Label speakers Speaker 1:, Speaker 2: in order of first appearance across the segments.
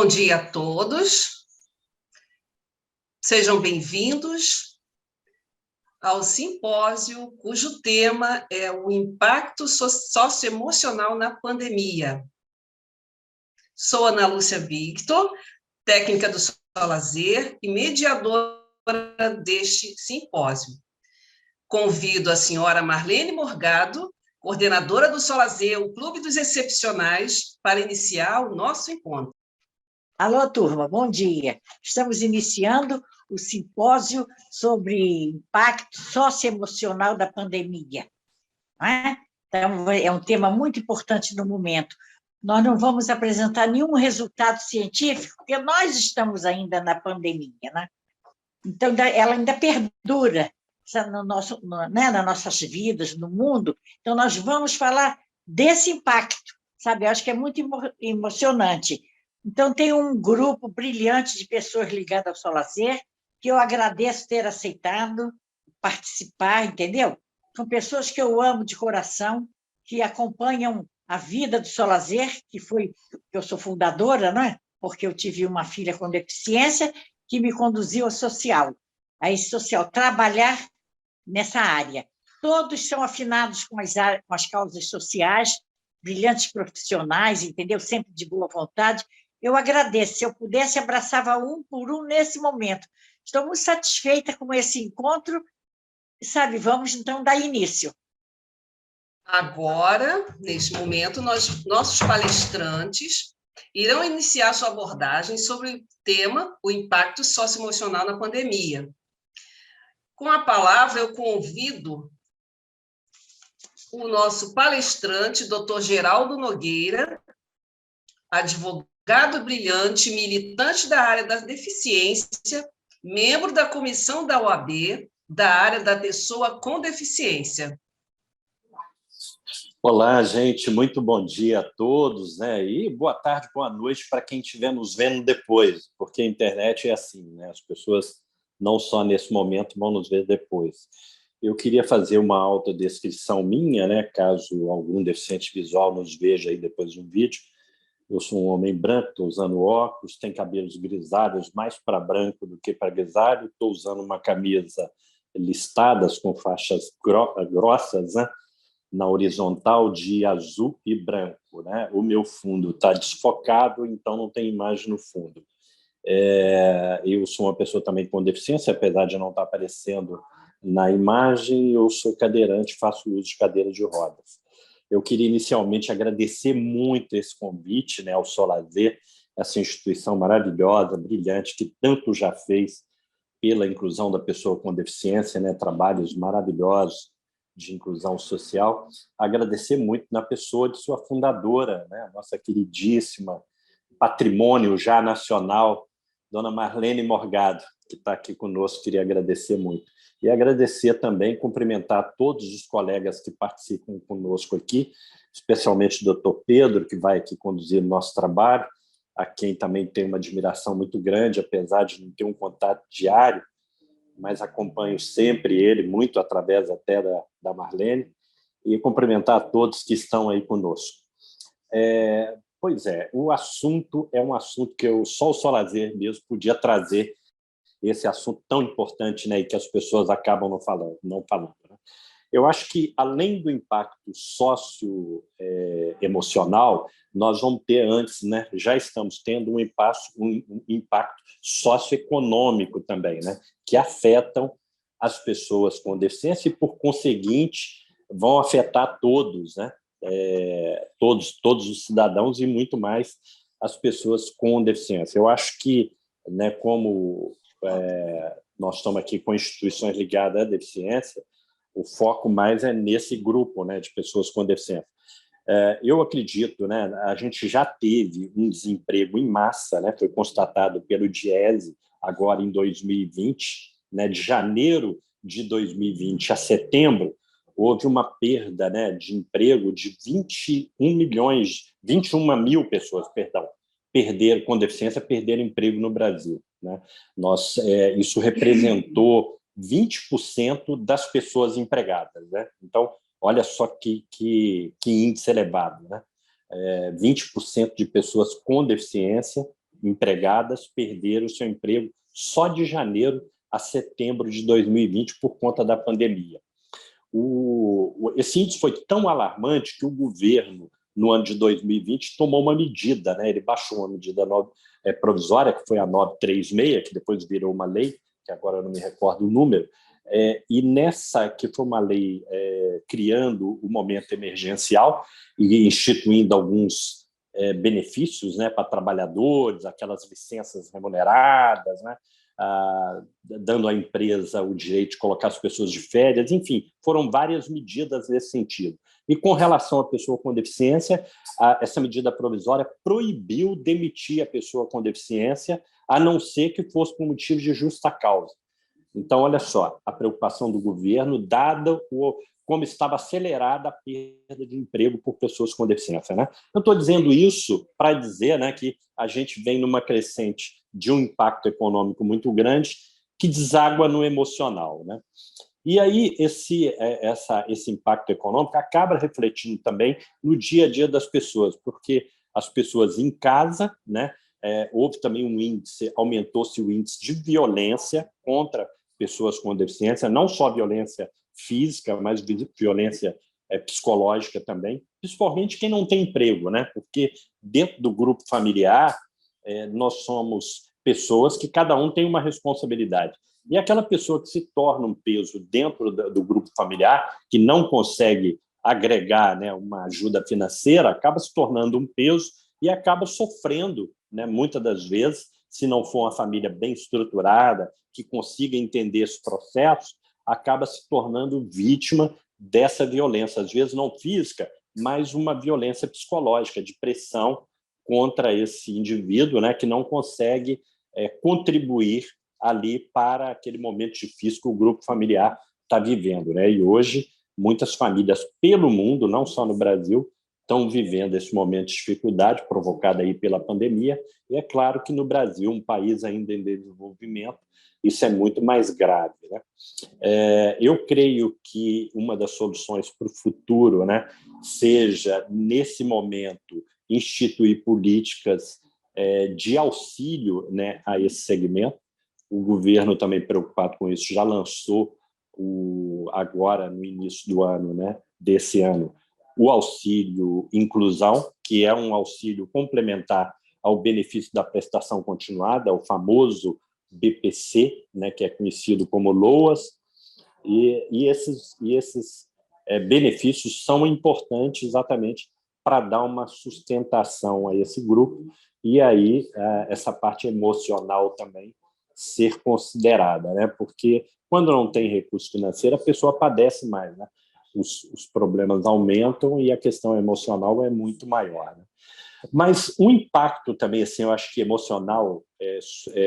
Speaker 1: Bom dia a todos, sejam bem-vindos ao simpósio cujo tema é o impacto socioemocional na pandemia. Sou Ana Lúcia Victor, técnica do Solazer e mediadora deste simpósio. Convido a senhora Marlene Morgado, coordenadora do Solazer, o Clube dos Excepcionais, para iniciar o nosso encontro.
Speaker 2: Alô, turma, bom dia. Estamos iniciando o simpósio sobre impacto socioemocional da pandemia. Não é? Então, é um tema muito importante no momento. Nós não vamos apresentar nenhum resultado científico, porque nós estamos ainda na pandemia, né? Então, ela ainda perdura nas nossas vidas, no mundo. Então, nós vamos falar desse impacto, sabe? Eu acho que é muito emocionante. Então, tem um grupo brilhante de pessoas ligadas ao Solazer, que eu agradeço ter aceitado participar, entendeu? São pessoas que eu amo de coração, que acompanham a vida do Solazer, que eu sou fundadora, não é? Porque eu tive uma filha com deficiência que me conduziu ao social, trabalhar nessa área. Todos são afinados com as causas sociais, brilhantes profissionais, entendeu? Sempre de boa vontade. Eu agradeço. Se eu pudesse, abraçava um por um nesse momento. Estou muito satisfeita com esse encontro. Sabe, vamos, então, dar início.
Speaker 1: Agora, neste momento, nossos palestrantes irão iniciar sua abordagem sobre o tema, o impacto socioemocional na pandemia. Com a palavra, eu convido o nosso palestrante, Dr. Geraldo Nogueira, advogado brilhante, militante da área da deficiência, membro da comissão da OAB, da área da pessoa com deficiência.
Speaker 3: Olá, gente, muito bom dia a todos, né? E boa tarde, boa noite para quem estiver nos vendo depois, porque a internet é assim, né? As pessoas não só nesse momento vão nos ver depois. Eu queria fazer uma autodescrição minha, né? Caso algum deficiente visual nos veja aí depois de um vídeo. Eu sou um homem branco, estou usando óculos, tenho cabelos grisalhos, mais para branco do que para grisalho, estou usando uma camisa listadas com faixas grossas, né? Na horizontal de azul e branco, né? O meu fundo está desfocado, então não tem imagem no fundo. Eu sou uma pessoa também com deficiência, apesar de não estar aparecendo na imagem, eu sou cadeirante, faço uso de cadeira de rodas. Eu queria inicialmente agradecer muito esse convite, né, ao Solazer, essa instituição maravilhosa, brilhante, que tanto já fez pela inclusão da pessoa com deficiência, né, trabalhos maravilhosos de inclusão social. Agradecer muito na pessoa de sua fundadora, né, nossa queridíssima patrimônio já nacional, dona Marlene Morgado, que está aqui conosco, queria agradecer muito. E agradecer também, cumprimentar todos os colegas que participam conosco aqui, especialmente o doutor Pedro, que vai aqui conduzir o nosso trabalho, a quem também tenho uma admiração muito grande, apesar de não ter um contato diário, mas acompanho sempre ele, muito através até da Marlene, e cumprimentar a todos que estão aí conosco. Pois é, o assunto é um assunto que só o Solazer mesmo podia trazer, esse assunto tão importante, né, e que as pessoas acabam não falando. Né? Eu acho que, além do impacto socioemocional, nós vamos ter antes, né, já estamos tendo um impacto socioeconômico também, né, que afetam as pessoas com deficiência e, por conseguinte, vão afetar todos, né, todos os cidadãos e muito mais as pessoas com deficiência. Eu acho que, né, como nós estamos aqui com instituições ligadas à deficiência, o foco mais é nesse grupo, né, de pessoas com deficiência. Eu acredito, né, a gente já teve um desemprego em massa, né, foi constatado pelo Diese agora em 2020, né, de janeiro de 2020 a setembro, houve uma perda, né, de emprego de 21 mil pessoas, com deficiência, perderam emprego no Brasil. Né? Isso representou 20% das pessoas empregadas. Né? Então, olha só que índice elevado. Né? 20% de pessoas com deficiência empregadas perderam seu emprego só de janeiro a setembro de 2020 por conta da pandemia. Esse índice foi tão alarmante que o governo, no ano de 2020, tomou uma medida, né? Ele baixou uma medida provisória, que foi a 936, que depois virou uma lei, que agora eu não me recordo o número, e nessa, que foi uma lei criando o momento emergencial e instituindo alguns benefícios, né, para trabalhadores, aquelas licenças remuneradas, né, dando à empresa o direito de colocar as pessoas de férias, enfim, foram várias medidas nesse sentido. E com relação à pessoa com deficiência, essa medida provisória proibiu demitir a pessoa com deficiência, a não ser que fosse por motivo de justa causa. Então, olha só, a preocupação do governo, dada como estava acelerada a perda de emprego por pessoas com deficiência, né? Eu estou dizendo isso para dizer, né, que a gente vem numa crescente de um impacto econômico muito grande que deságua no emocional, né? E aí esse impacto econômico acaba refletindo também no dia a dia das pessoas, porque as pessoas em casa, né, houve também aumentou-se o índice de violência contra pessoas com deficiência, não só violência física, mas violência psicológica também, principalmente quem não tem emprego, né? Porque dentro do grupo familiar nós somos pessoas que cada um tem uma responsabilidade. E aquela pessoa que se torna um peso dentro do grupo familiar, que não consegue agregar, né, uma ajuda financeira, acaba se tornando um peso e acaba sofrendo, né, muitas das vezes, se não for uma família bem estruturada, que consiga entender esse processo, acaba se tornando vítima dessa violência, às vezes não física, mas uma violência psicológica, de pressão contra esse indivíduo, né, que não consegue contribuir ali para aquele momento difícil que o grupo familiar está vivendo, né? E hoje, muitas famílias pelo mundo, não só no Brasil, estão vivendo esse momento de dificuldade provocada aí pela pandemia, e é claro que no Brasil, um país ainda em desenvolvimento, isso é muito mais grave, né? Eu creio que uma das soluções para o futuro, né, seja, nesse momento, instituir políticas de auxílio, né, a esse segmento. O governo, também preocupado com isso, já lançou, agora no início do ano, né, desse ano, o auxílio inclusão, que é um auxílio complementar ao benefício da prestação continuada, o famoso BPC, né, que é conhecido como LOAS, e esses benefícios são importantes exatamente para dar uma sustentação a esse grupo, e aí essa parte emocional também ser considerada, né? Porque quando não tem recurso financeiro, a pessoa padece mais, né? Os problemas aumentam e a questão emocional é muito maior, né? Mas o impacto também, assim, eu acho que emocional,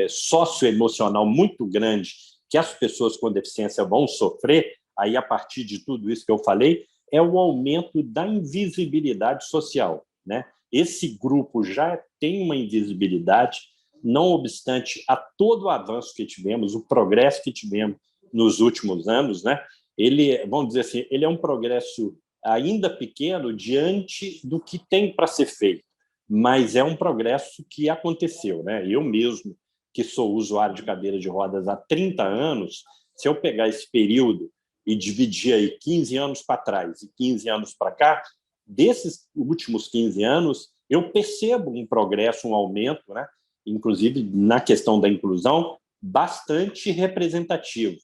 Speaker 3: socioemocional muito grande, que as pessoas com deficiência vão sofrer, aí a partir de tudo isso que eu falei, é o aumento da invisibilidade social, né? Esse grupo já tem uma invisibilidade, não obstante a todo o avanço que tivemos, o progresso que tivemos nos últimos anos, né? Ele, vamos dizer assim, ele é um progresso ainda pequeno diante do que tem para ser feito, mas é um progresso que aconteceu, né? Eu mesmo, que sou usuário de cadeira de rodas há 30 anos, se eu pegar esse período e dividir aí 15 anos para trás e 15 anos para cá, desses últimos 15 anos, eu percebo um progresso, um aumento, né? Inclusive na questão da inclusão, bastante representativo.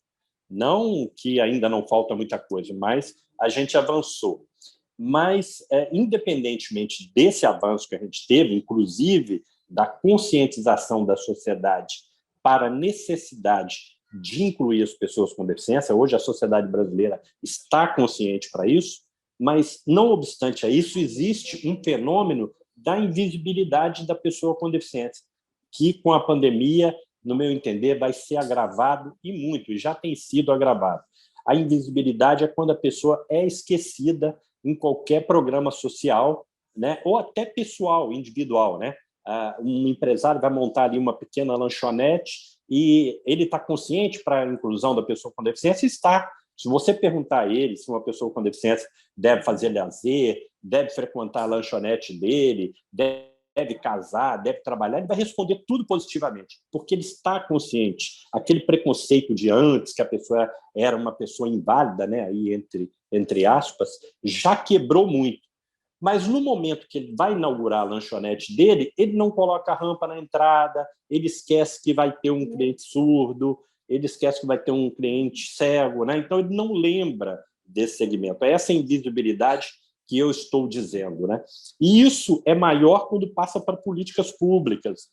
Speaker 3: Não que ainda não falta muita coisa, mas a gente avançou. Mas, independentemente desse avanço que a gente teve, inclusive da conscientização da sociedade para a necessidade de incluir as pessoas com deficiência, hoje a sociedade brasileira está consciente para isso, mas, não obstante a isso, existe um fenômeno da invisibilidade da pessoa com deficiência, que, com a pandemia, no meu entender, vai ser agravado e muito, e já tem sido agravado. A invisibilidade é quando a pessoa é esquecida em qualquer programa social, né, ou até pessoal, individual, né? Um empresário vai montar ali uma pequena lanchonete e ele está consciente para a inclusão da pessoa com deficiência? Está. Se você perguntar a ele se uma pessoa com deficiência deve fazer lazer, deve frequentar a lanchonete dele, deve deve casar, deve trabalhar, ele vai responder tudo positivamente, porque ele está consciente. Aquele preconceito de antes, que a pessoa era uma pessoa inválida, né, aí entre aspas, já quebrou muito. Mas no momento que ele vai inaugurar a lanchonete dele, ele não coloca a rampa na entrada, ele esquece que vai ter um cliente surdo, ele esquece que vai ter um cliente cego, né? Então ele não lembra desse segmento. É essa invisibilidade que eu estou dizendo, né? E isso é maior quando passa para políticas públicas.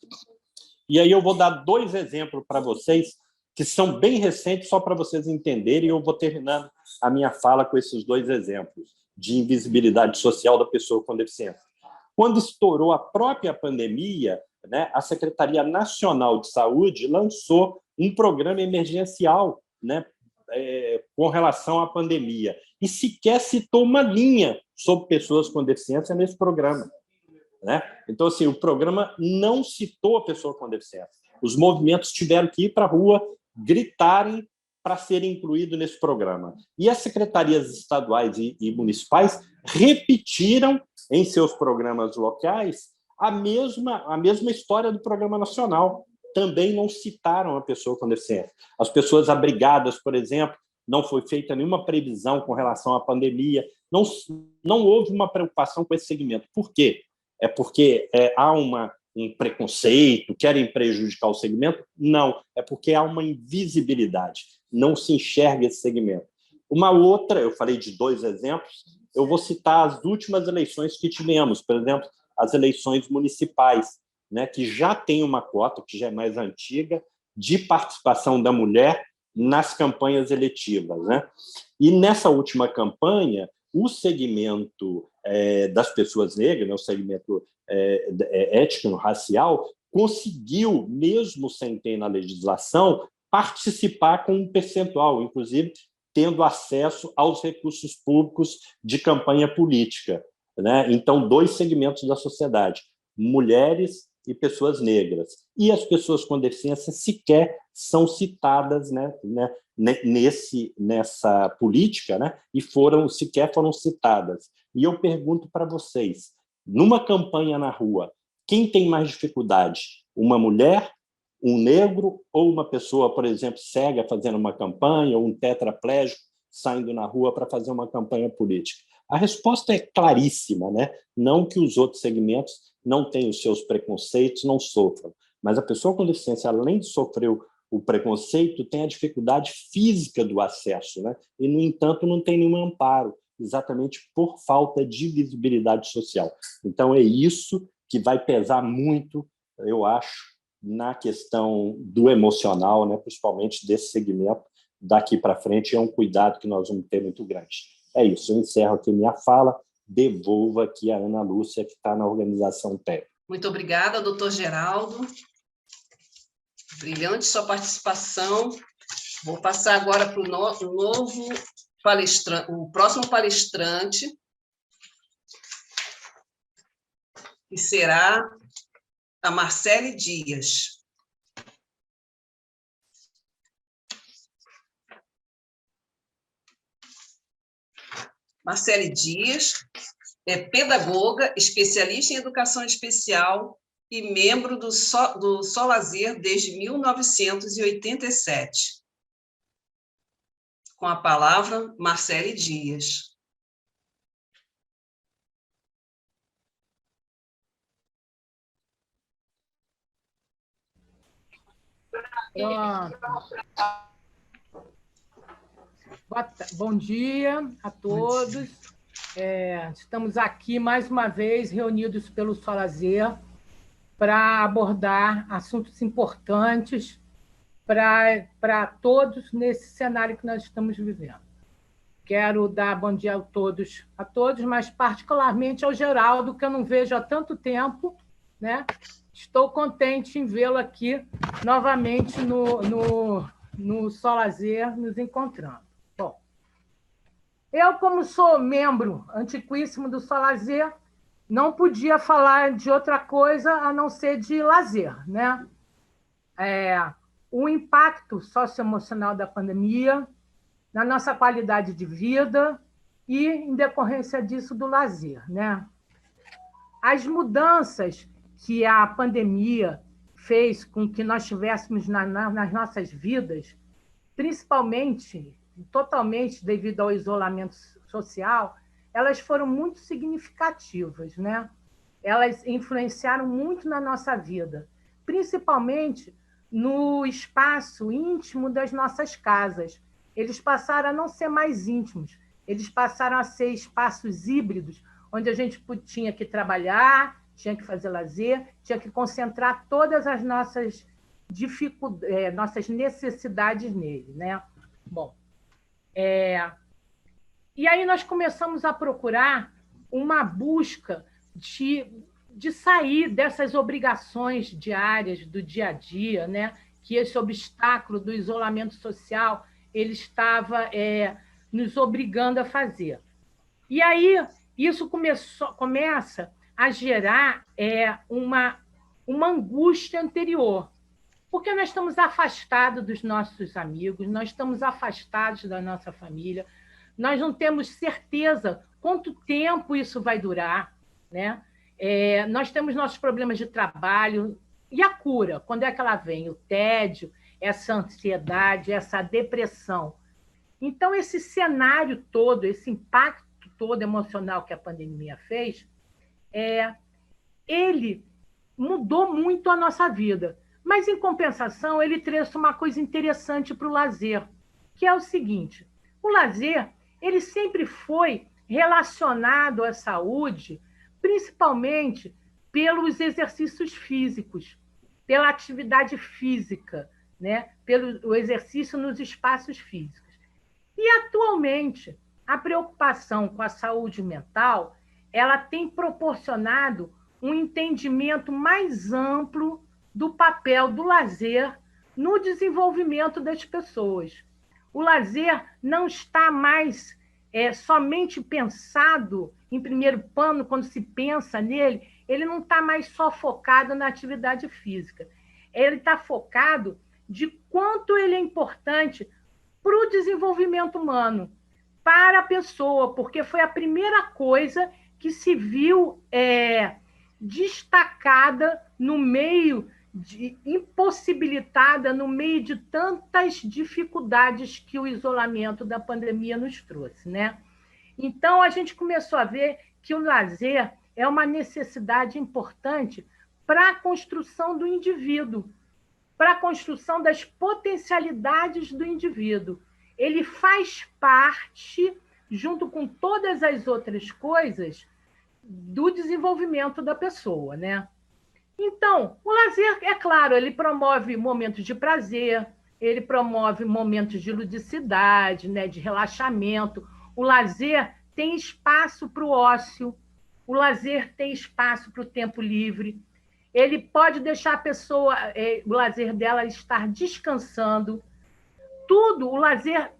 Speaker 3: E aí eu vou dar 2 exemplos para vocês, que são bem recentes, só para vocês entenderem, e eu vou terminando a minha fala com esses 2 exemplos de invisibilidade social da pessoa com deficiência. Quando estourou a própria pandemia, né, a Secretaria Nacional de Saúde lançou um programa emergencial, né, com relação à pandemia, e sequer citou uma linha sobre pessoas com deficiência nesse programa, né? Então, assim, o programa não citou a pessoa com deficiência. Os movimentos tiveram que ir para a rua, gritarem para serem incluídos nesse programa. E as secretarias estaduais e municipais repetiram em seus programas locais a mesma história do programa nacional. Também não citaram a pessoa com deficiência. As pessoas abrigadas, por exemplo, não foi feita nenhuma previsão com relação à pandemia, não houve uma preocupação com esse segmento. Por quê? É porque há um preconceito, querem prejudicar o segmento? Não, é porque há uma invisibilidade, não se enxerga esse segmento. Uma outra, eu falei de 2 exemplos, eu vou citar as últimas eleições que tivemos, por exemplo, as eleições municipais, né, que já tem uma cota, que já é mais antiga, de participação da mulher nas campanhas eletivas, né? E nessa última campanha, o segmento das pessoas negras, né, o segmento étnico-racial, conseguiu, mesmo sem ter na legislação, participar com um percentual, inclusive tendo acesso aos recursos públicos de campanha política, né? Então, 2 segmentos da sociedade, mulheres e pessoas negras. E as pessoas com deficiência sequer são citadas, né, nessa política, né, e sequer foram citadas. E eu pergunto para vocês, numa campanha na rua, quem tem mais dificuldade? Uma mulher, um negro ou uma pessoa, por exemplo, cega fazendo uma campanha, ou um tetraplégico saindo na rua para fazer uma campanha política? A resposta é claríssima, né? Não que os outros segmentos não tenham os seus preconceitos, não sofram, mas a pessoa com deficiência, além de sofrer o preconceito, tem a dificuldade física do acesso, né? E, no entanto, não tem nenhum amparo, exatamente por falta de visibilidade social. Então, é isso que vai pesar muito, eu acho, na questão do emocional, né? Principalmente desse segmento daqui para frente, é um cuidado que nós vamos ter muito grande. É isso, eu encerro aqui minha fala, devolvo aqui a Ana Lúcia, que está na organização técnica.
Speaker 1: Muito obrigada, doutor Geraldo. Brilhante sua participação. Vou passar agora para o novo palestrante, o próximo palestrante, que será a Marcele Dias. Marcele Dias é pedagoga, especialista em educação especial e membro do Solazer desde 1987. Com a palavra, Marcele Dias.
Speaker 4: Pronto. Bom dia a todos. Estamos aqui mais uma vez reunidos pelo Solazer para abordar assuntos importantes para todos nesse cenário que nós estamos vivendo. Quero dar bom dia a todos, mas particularmente ao Geraldo, que eu não vejo há tanto tempo, né? Estou contente em vê-lo aqui novamente no Solazer, nos encontrando. Bom, eu, como sou membro antiquíssimo do Solazer, não podia falar de outra coisa a não ser de lazer, né? O impacto socioemocional da pandemia na nossa qualidade de vida e, em decorrência disso, do lazer, né? As mudanças que a pandemia fez com que nós tivéssemos nas nossas vidas, principalmente, totalmente devido ao isolamento social, elas foram muito significativas, né? Elas influenciaram muito na nossa vida, principalmente no espaço íntimo das nossas casas. Eles passaram a não ser mais íntimos, eles passaram a ser espaços híbridos, onde a gente tinha que trabalhar, tinha que fazer lazer, tinha que concentrar todas as nossas nossas necessidades nele, né? Bom, e aí nós começamos a procurar uma busca de sair dessas obrigações diárias do dia a dia, né? Que esse obstáculo do isolamento social ele estava nos obrigando a fazer. E aí isso começa a gerar uma angústia anterior, porque nós estamos afastados dos nossos amigos, nós estamos afastados da nossa família, nós não temos certeza quanto tempo isso vai durar, né? Nós temos nossos problemas de trabalho, e a cura, quando é que ela vem? O tédio, essa ansiedade, essa depressão. Então, esse cenário todo, esse impacto todo emocional que a pandemia fez, ele mudou muito a nossa vida. Mas, em compensação, ele trouxe uma coisa interessante para o lazer, que é o seguinte: o lazer ele sempre foi relacionado à saúde, principalmente pelos exercícios físicos, pela atividade física, né? Pelo exercício nos espaços físicos. E, atualmente, a preocupação com a saúde mental ela tem proporcionado um entendimento mais amplo do papel do lazer no desenvolvimento das pessoas. O lazer não está mais somente pensado em primeiro plano, quando se pensa nele, ele não está mais só focado na atividade física. Ele está focado de quanto ele é importante para o desenvolvimento humano, para a pessoa, porque foi a primeira coisa que se viu destacada no meio impossibilitada no meio de tantas dificuldades que o isolamento da pandemia nos trouxe, né? Então, a gente começou a ver que o lazer é uma necessidade importante para a construção do indivíduo, para a construção das potencialidades do indivíduo. Ele faz parte, junto com todas as outras coisas, do desenvolvimento da pessoa, né? Então, o lazer, é claro, ele promove momentos de prazer, ele promove momentos de ludicidade, né, de relaxamento. O lazer tem espaço para o ócio, o lazer tem espaço para o tempo livre. Ele pode deixar a pessoa, o lazer dela estar descansando. Tudo, o lazer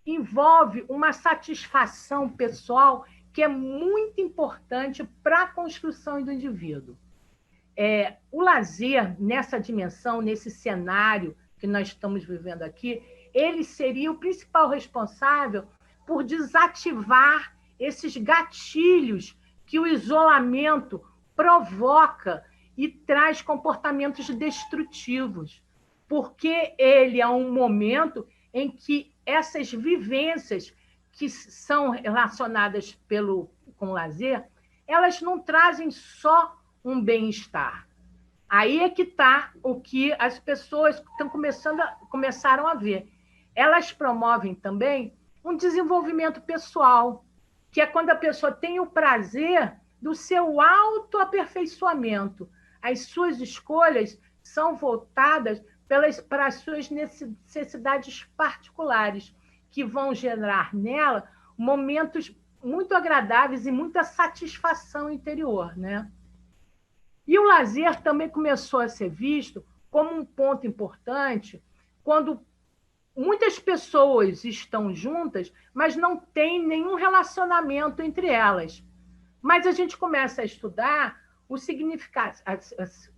Speaker 4: envolve uma satisfação pessoal que é muito importante para a construção do indivíduo. O lazer, nessa dimensão, nesse cenário que nós estamos vivendo aqui, ele seria o principal responsável por desativar esses gatilhos que o isolamento provoca e traz comportamentos destrutivos, porque ele é um momento em que essas vivências que são relacionadas com o lazer, elas não trazem só um bem-estar. Aí é que está o que as pessoas começaram a ver. Elas promovem também um desenvolvimento pessoal, que é quando a pessoa tem o prazer do seu autoaperfeiçoamento. As suas escolhas são voltadas para as suas necessidades particulares, que vão gerar nela momentos muito agradáveis e muita satisfação interior, né? E o lazer também começou a ser visto como um ponto importante quando muitas pessoas estão juntas, mas não tem nenhum relacionamento entre elas. Mas a gente começa a estudar o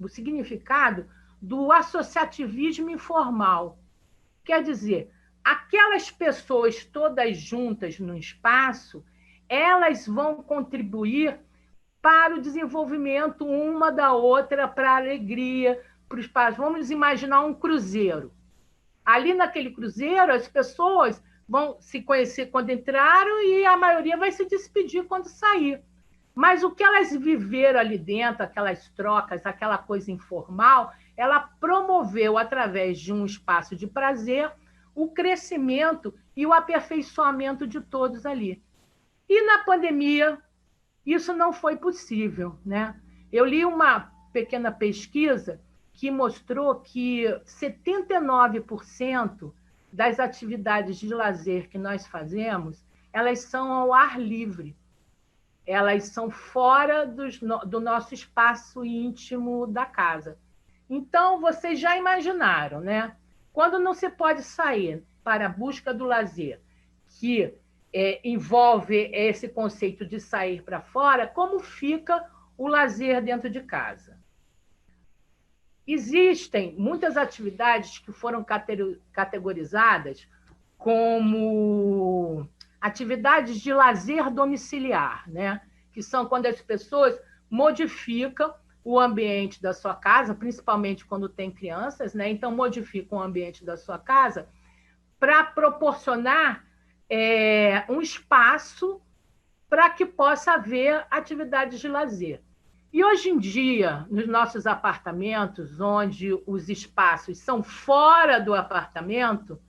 Speaker 4: significado do associativismo informal. Quer dizer, aquelas pessoas todas juntas no espaço, elas vão contribuir para o desenvolvimento uma da outra, para a alegria, para o espaço. Vamos imaginar um cruzeiro. Ali naquele cruzeiro, as pessoas vão se conhecer quando entraram e a maioria vai se despedir quando sair. Mas o que elas viveram ali dentro, aquelas trocas, aquela coisa informal, ela promoveu, através de um espaço de prazer, o crescimento e o aperfeiçoamento de todos ali. E na pandemia, isso não foi possível, né? Eu li uma pequena pesquisa que mostrou que 79% das atividades de lazer que nós fazemos, elas são ao ar livre. Elas são fora do nosso espaço íntimo da casa. Então, vocês já imaginaram, né? Quando não se pode sair para a busca do lazer, que envolve esse conceito de sair para fora, como fica o lazer dentro de casa? Existem muitas atividades que foram categorizadas como atividades de lazer domiciliar, né? Que são quando as pessoas modificam o ambiente da sua casa, principalmente quando tem crianças, né? Então, modificam o ambiente da sua casa para proporcionar um espaço para que possa haver atividades de lazer. E hoje em dia, nos nossos apartamentos, onde os espaços são fora do apartamento,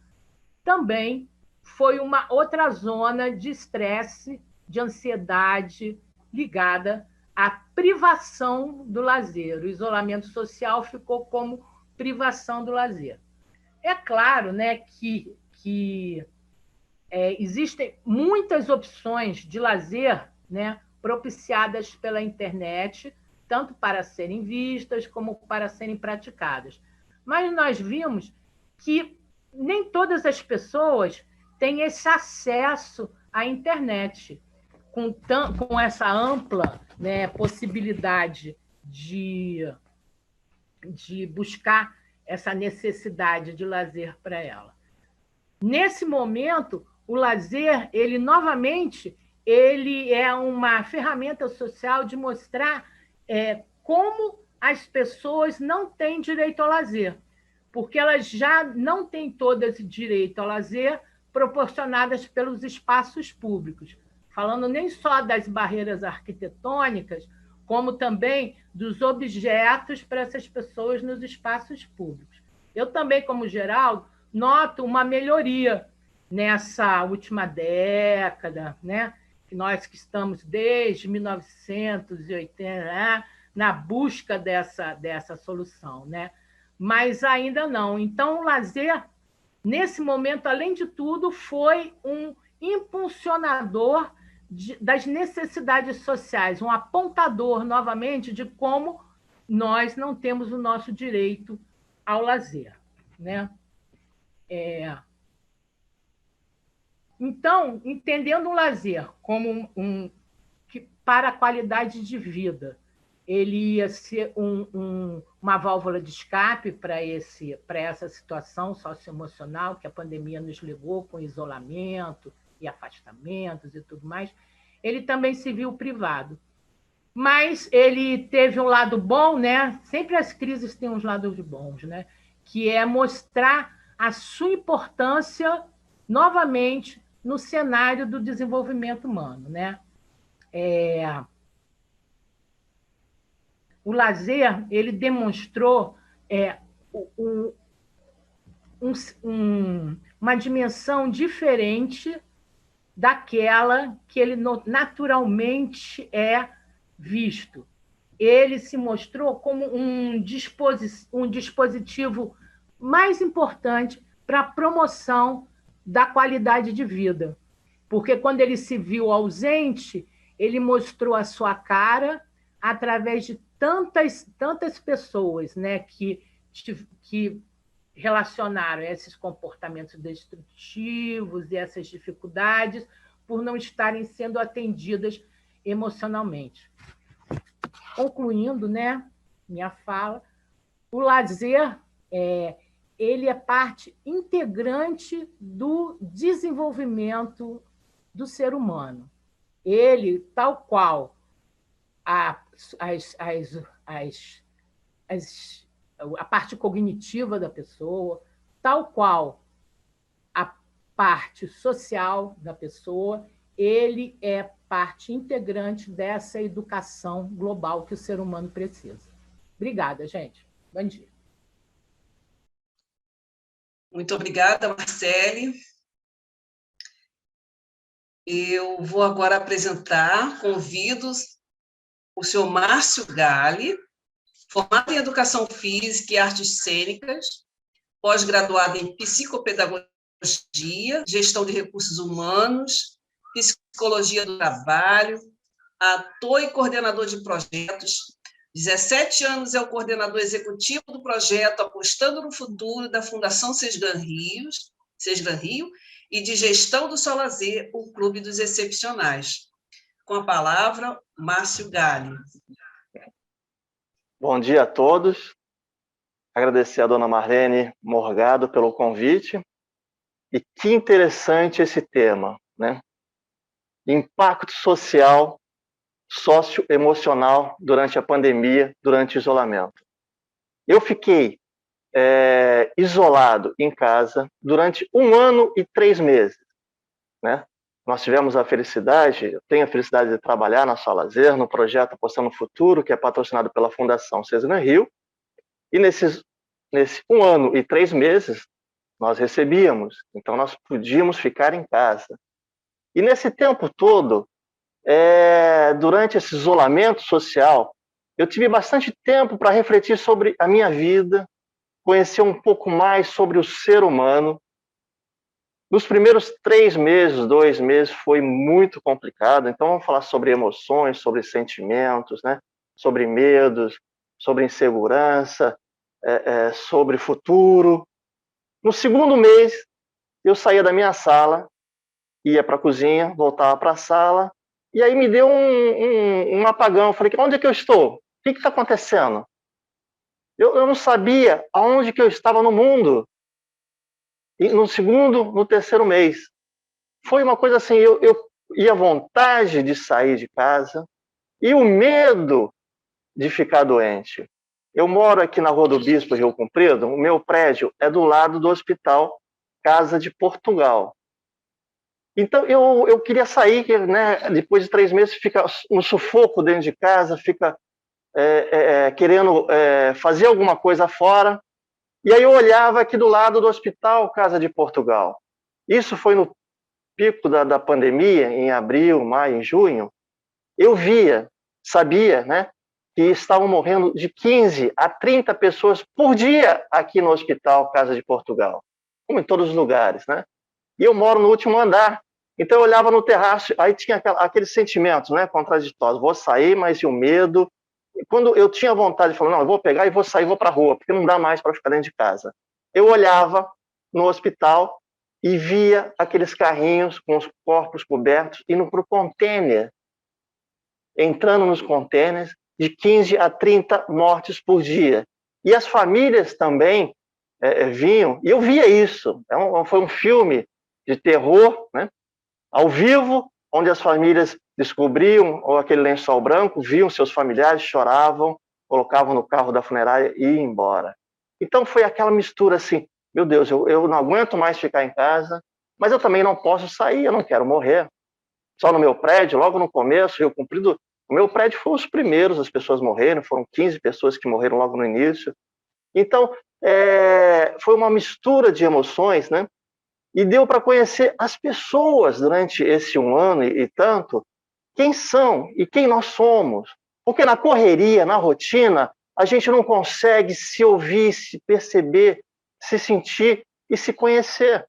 Speaker 4: também foi uma outra zona de estresse, de ansiedade ligada à privação do lazer. O isolamento social ficou como privação do lazer. É claro, né, que existem muitas opções de lazer, né, propiciadas pela internet, tanto para serem vistas como para serem praticadas. Mas nós vimos que nem todas as pessoas têm esse acesso à internet, com essa ampla, né, possibilidade de buscar essa necessidade de lazer para ela. Nesse momento, o lazer, ele novamente, ele é uma ferramenta social de mostrar como as pessoas não têm direito ao lazer, porque elas já não têm todo esse direito ao lazer proporcionadas pelos espaços públicos, falando nem só das barreiras arquitetônicas, como também dos objetos para essas pessoas nos espaços públicos. Eu também, como Geraldo, noto uma melhoria nessa última década, né? Nós que estamos desde 1980, né, na busca dessa solução, né? Mas ainda não. Então, o lazer, nesse momento, além de tudo, foi um impulsionador das necessidades sociais, um apontador, novamente, de como nós não temos o nosso direito ao lazer, né? Então, entendendo o lazer como que para a qualidade de vida, ele ia ser uma válvula de escape para essa situação socioemocional que a pandemia nos levou, com isolamento e afastamentos e tudo mais, ele também se viu privado. Mas ele teve um lado bom, né? Sempre as crises têm uns lados bons, né? Que é mostrar a sua importância novamente no cenário do desenvolvimento humano, né? O lazer, ele demonstrou uma dimensão diferente daquela que ele naturalmente é visto. Ele se mostrou como um dispositivo mais importante para a promoção da qualidade de vida. Porque quando ele se viu ausente, ele mostrou a sua cara através de tantas pessoas, né, que relacionaram esses comportamentos destrutivos e essas dificuldades por não estarem sendo atendidas emocionalmente. Concluindo, né, minha fala, o lazer ele é parte integrante do desenvolvimento do ser humano. Ele, tal qual a, as, as, a parte cognitiva da pessoa, tal qual a parte social da pessoa, ele é parte integrante dessa educação global que o ser humano precisa. Obrigada, gente. Bom dia.
Speaker 1: Muito obrigada, Marcele. Eu vou agora apresentar, convido o senhor Márcio Galli, formado em Educação Física e Artes Cênicas, pós-graduado em Psicopedagogia, Gestão de Recursos Humanos, Psicologia do Trabalho, ator e coordenador de projetos. 17 anos é o coordenador executivo do projeto Apostando no Futuro da Fundação Sesgran Rio e de Gestão do Solazer, o Clube dos Excepcionais. Com a palavra, Márcio Galli.
Speaker 5: Bom dia a todos. Agradecer a dona Marlene Morgado pelo convite. E que interessante esse tema, né? Impacto social, socioemocional durante a pandemia, durante o isolamento. Eu fiquei isolado em casa durante 1 ano e 3 meses, né? Nós tivemos a felicidade, eu tenho a felicidade de trabalhar na Solazer, no projeto Apostando no Futuro, que é patrocinado pela Fundação Sesgran Rio, e nesse 1 ano e 3 meses, nós recebíamos, então nós podíamos ficar em casa. E nesse tempo todo, durante esse isolamento social, eu tive bastante tempo para refletir sobre a minha vida, conhecer um pouco mais sobre o ser humano. Nos primeiros 3 meses, 2 meses, foi muito complicado. Então, vamos falar sobre emoções, sobre sentimentos, né? Sobre medos, sobre insegurança, sobre futuro. No segundo mês, eu saía da minha sala, ia para a cozinha, voltava para a sala, e aí me deu um apagão. Eu falei, onde é que eu estou? O que está acontecendo? Eu não sabia aonde que eu estava no mundo. E no segundo, no terceiro mês. Foi uma coisa assim, eu ia à vontade de sair de casa e o medo de ficar doente. Eu moro aqui na Rua do Bispo, Rio Comprido, o meu prédio é do lado do Hospital Casa de Portugal. Então, eu queria sair, né, depois de 3 meses, fica no sufoco dentro de casa, fica querendo fazer alguma coisa fora. E aí eu olhava aqui do lado do Hospital Casa de Portugal. Isso foi no pico da pandemia, em abril, maio, em junho. Eu sabia, né, que estavam morrendo de 15 a 30 pessoas por dia aqui no Hospital Casa de Portugal, como em todos os lugares, né? E eu moro no último andar. Então eu olhava no terraço, aí tinha aqueles sentimentos, né, contraditórios. Vou sair, mas e o medo? E quando eu tinha vontade de falar, não, eu vou pegar e vou sair, vou para a rua, porque não dá mais para ficar dentro de casa. Eu olhava no hospital e via aqueles carrinhos com os corpos cobertos indo para o container, entrando nos containers, de 15 a 30 mortes por dia. E as famílias também vinham, e eu via isso. Foi um filme de terror, né, ao vivo, onde as famílias descobriam ou aquele lençol branco, viam seus familiares, choravam, colocavam no carro da funerária e iam embora. Então foi aquela mistura assim, meu Deus, eu não aguento mais ficar em casa, mas eu também não posso sair, eu não quero morrer. Só no meu prédio, logo no começo, Rio Comprido, o meu prédio foi os primeiros, as pessoas morreram, foram 15 pessoas que morreram logo no início. Então, foi uma mistura de emoções, né? E deu para conhecer as pessoas durante esse 1 ano e tanto, quem são e quem nós somos. Porque na correria, na rotina, a gente não consegue se ouvir, se perceber, se sentir e se conhecer.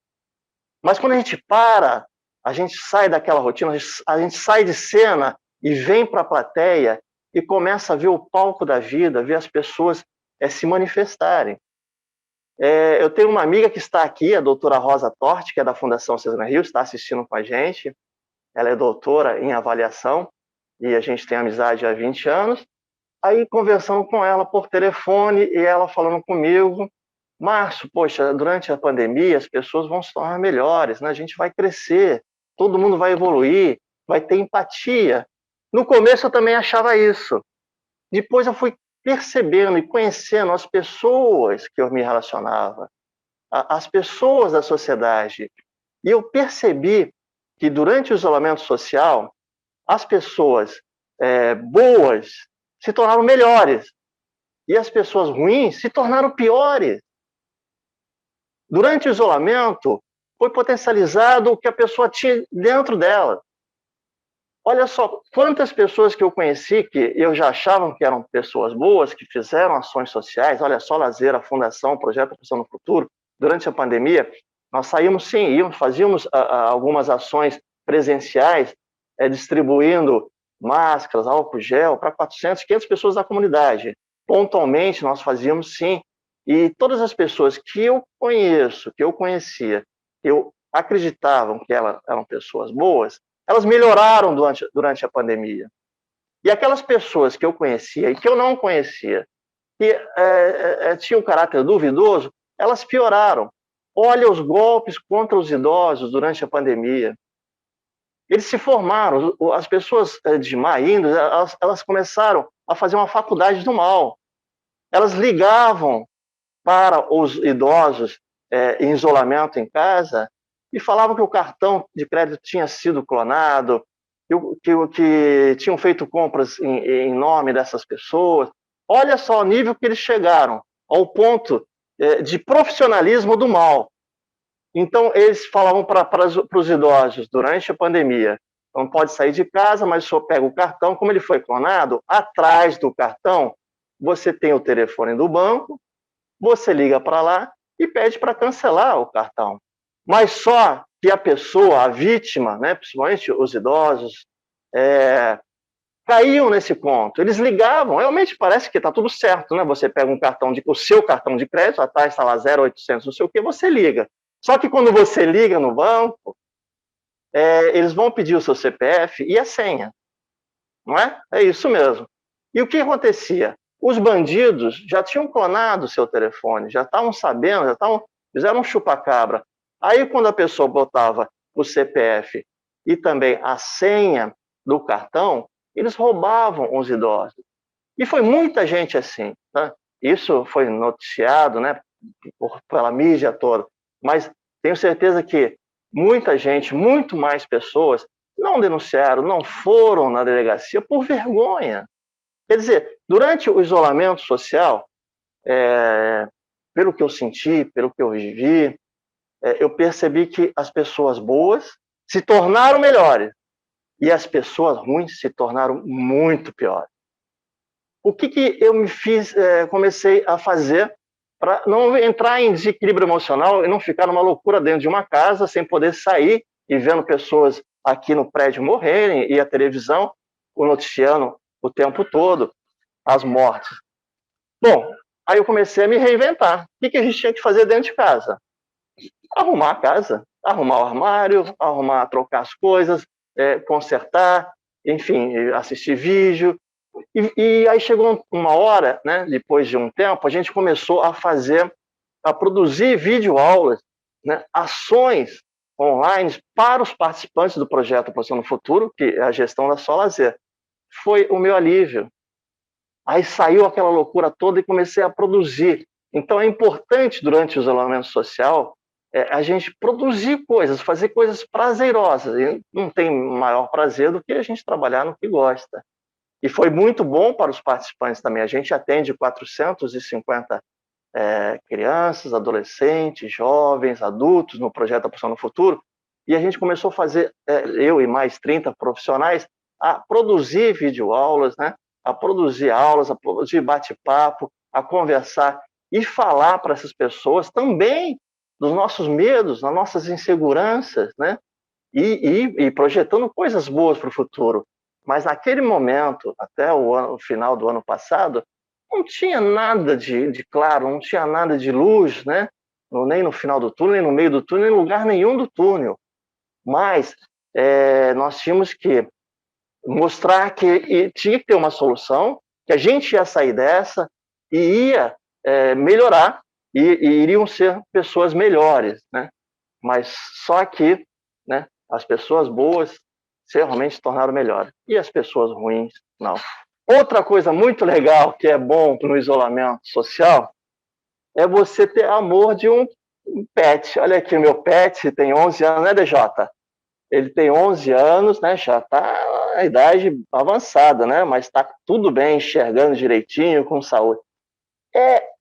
Speaker 5: Mas quando a gente para, a gente sai daquela rotina, a gente sai de cena e vem para a plateia e começa a ver o palco da vida, ver as pessoas se manifestarem. Eu tenho uma amiga que está aqui, a doutora Rosa Torti, que é da Fundação Sesgran Rio, está assistindo com a gente. Ela é doutora em avaliação e a gente tem amizade há 20 anos. Aí, conversando com ela por telefone e ela falando comigo, Márcio, poxa, durante a pandemia as pessoas vão se tornar melhores, né? A gente vai crescer, todo mundo vai evoluir, vai ter empatia. No começo eu também achava isso. Depois eu fui percebendo e conhecendo as pessoas que eu me relacionava, as pessoas da sociedade. E eu percebi que durante o isolamento social, as pessoas boas se tornaram melhores e as pessoas ruins se tornaram piores. Durante o isolamento, foi potencializado o que a pessoa tinha dentro dela. Olha só quantas pessoas que eu conheci que eu já achavam que eram pessoas boas, que fizeram ações sociais. Olha só, Lazer, a Fundação, o Projeto Pensando no Futuro. Durante a pandemia, nós saímos sim, fazíamos algumas ações presenciais, distribuindo máscaras, álcool gel para 400, 500 pessoas da comunidade. Pontualmente, nós fazíamos sim. E todas as pessoas que eu conheço, que eu conhecia, que eu acreditavam que elas eram pessoas boas, elas melhoraram durante a pandemia. E aquelas pessoas que eu conhecia e que eu não conhecia, que tinham um caráter duvidoso, elas pioraram. Olha os golpes contra os idosos durante a pandemia. Eles se formaram, as pessoas de má índole, elas começaram a fazer uma faculdade do mal. Elas ligavam para os idosos em isolamento em casa e falavam que o cartão de crédito tinha sido clonado, que tinham feito compras em nome dessas pessoas. Olha só o nível que eles chegaram, ao ponto de profissionalismo do mal. Então, eles falavam para os idosos, durante a pandemia, não pode sair de casa, mas o senhor pega o cartão, como ele foi clonado, atrás do cartão, você tem o telefone do banco, você liga para lá e pede para cancelar o cartão. Mas só que a pessoa, a vítima, né, principalmente os idosos, caíam nesse conto. Eles ligavam, realmente parece que está tudo certo, né? Você pega o seu cartão de crédito, a taxa está lá 0,800, não sei o que, você liga. Só que quando você liga no banco, eles vão pedir o seu CPF e a senha, não é? É isso mesmo. E o que acontecia? Os bandidos já tinham clonado o seu telefone, já estavam sabendo, fizeram um chupa-cabra. Aí, quando a pessoa botava o CPF e também a senha do cartão, eles roubavam os idosos. E foi muita gente assim. Tá? Isso foi noticiado, né, pela mídia toda. Mas tenho certeza que muita gente, muito mais pessoas, não denunciaram, não foram na delegacia por vergonha. Quer dizer, durante o isolamento social, pelo que eu senti, pelo que eu vivi, eu percebi que as pessoas boas se tornaram melhores e as pessoas ruins se tornaram muito piores. O que eu comecei a fazer para não entrar em desequilíbrio emocional e não ficar numa loucura dentro de uma casa sem poder sair e vendo pessoas aqui no prédio morrerem e a televisão, o noticiando o tempo todo as mortes. Bom, aí eu comecei a me reinventar. O que a gente tinha que fazer dentro de casa? Arrumar a casa, arrumar o armário, trocar as coisas, consertar, enfim, assistir vídeo. E aí chegou uma hora, né, depois de um tempo, a gente começou a produzir videoaulas, né, ações online para os participantes do projeto Profissão no Futuro, que é a gestão da Solazer. Foi o meu alívio. Aí saiu aquela loucura toda e comecei a produzir. Então é importante, durante o isolamento social, a gente produzir coisas, fazer coisas prazerosas. E não tem maior prazer do que a gente trabalhar no que gosta. E foi muito bom para os participantes também. A gente atende 450 crianças, adolescentes, jovens, adultos no projeto Profissão no Futuro. E a gente começou a fazer, eu e mais 30 profissionais, a produzir videoaulas, né? A produzir aulas, a produzir bate-papo, a conversar e falar para essas pessoas também dos nossos medos, das nossas inseguranças, né? E projetando coisas boas para o futuro. Mas naquele momento, até o final do ano passado, não tinha nada de claro, não tinha nada de luz, né? Nem no final do túnel, nem no meio do túnel, nem em lugar nenhum do túnel. Mas nós tínhamos que mostrar que tinha que ter uma solução, que a gente ia sair dessa e ia melhorar, e iriam ser pessoas melhores, né? Mas só que, né, as pessoas boas realmente se tornaram melhores. E as pessoas ruins, não. Outra coisa muito legal que é bom no isolamento social é você ter amor de um pet. Olha aqui, meu pet tem 11 anos, né, DJ? Ele tem 11 anos, né, já está na idade avançada, né, mas está tudo bem, enxergando direitinho, com saúde.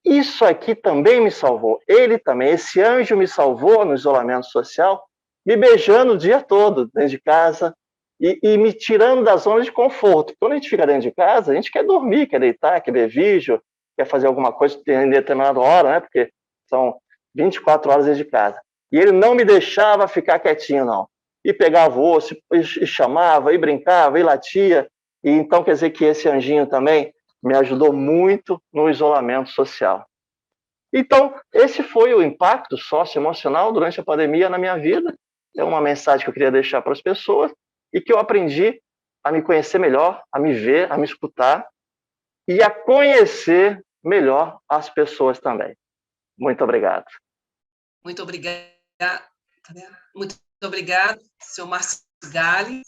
Speaker 5: Isso aqui também me salvou. Ele também, esse anjo me salvou no isolamento social, me beijando o dia todo dentro de casa e me tirando da zona de conforto. Quando a gente fica dentro de casa, a gente quer dormir, quer deitar, quer ver vídeo, quer fazer alguma coisa em determinada hora, né? Porque são 24 horas dentro de casa. E ele não me deixava ficar quietinho, não. E pegava o osso, e chamava, e brincava, e latia. E então quer dizer que esse anjinho também me ajudou muito no isolamento social. Então, esse foi o impacto socioemocional durante a pandemia na minha vida. É uma mensagem que eu queria deixar para as pessoas e que eu aprendi a me conhecer melhor, a me ver, a me escutar e a conhecer melhor as pessoas também. Muito obrigado.
Speaker 1: Muito obrigada. Muito obrigado, senhor Márcio Galli.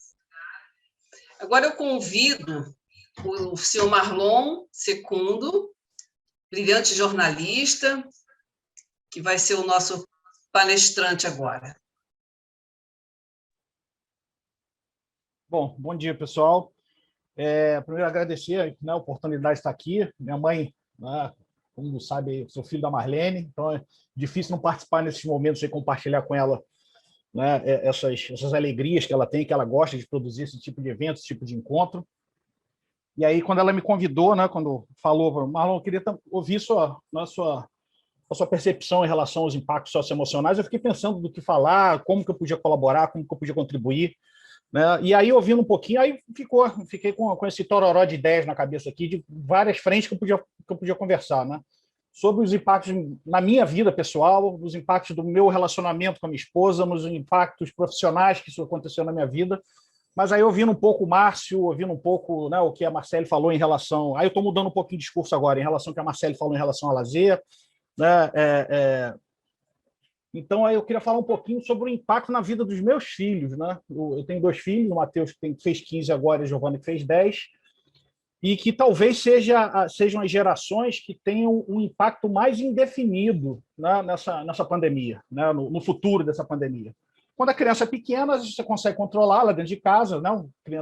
Speaker 1: Agora eu convido o senhor Marlon Secundo, brilhante jornalista, que vai ser o nosso palestrante agora.
Speaker 6: Bom, bom dia, pessoal. Primeiro, agradecer, né, a oportunidade de estar aqui. Minha mãe, né, como sabe, sou filho da Marlene, então é difícil não participar nesses momentos e compartilhar com ela, né, essas alegrias que ela tem, que ela gosta de produzir esse tipo de evento, esse tipo de encontro. E aí, quando ela me convidou, né, quando falou, Marlon, eu queria ouvir a sua percepção em relação aos impactos socioemocionais, eu fiquei pensando do que falar, como que eu podia colaborar, como que eu podia contribuir, né? E aí, ouvindo um pouquinho, aí fiquei com esse tororó de ideias na cabeça aqui, de várias frentes que eu podia conversar, né? Sobre os impactos na minha vida pessoal, os impactos do meu relacionamento com a minha esposa, os impactos profissionais que isso aconteceu na minha vida. Mas aí, ouvindo um pouco o Márcio, ouvindo um pouco, né, o que a Marcele falou em relação... Aí eu estou mudando um pouquinho de discurso agora, em relação ao que a Marcele falou em relação ao lazer, né? Então, aí eu queria falar um pouquinho sobre o impacto na vida dos meus filhos, né? Eu tenho 2 filhos, o Matheus, que fez 15 agora, e a Giovana, que fez 10, e que talvez sejam as gerações que tenham um impacto mais indefinido, né, nessa pandemia, né, no futuro dessa pandemia. Quando a criança é pequena, você consegue controlá-la dentro de casa, né?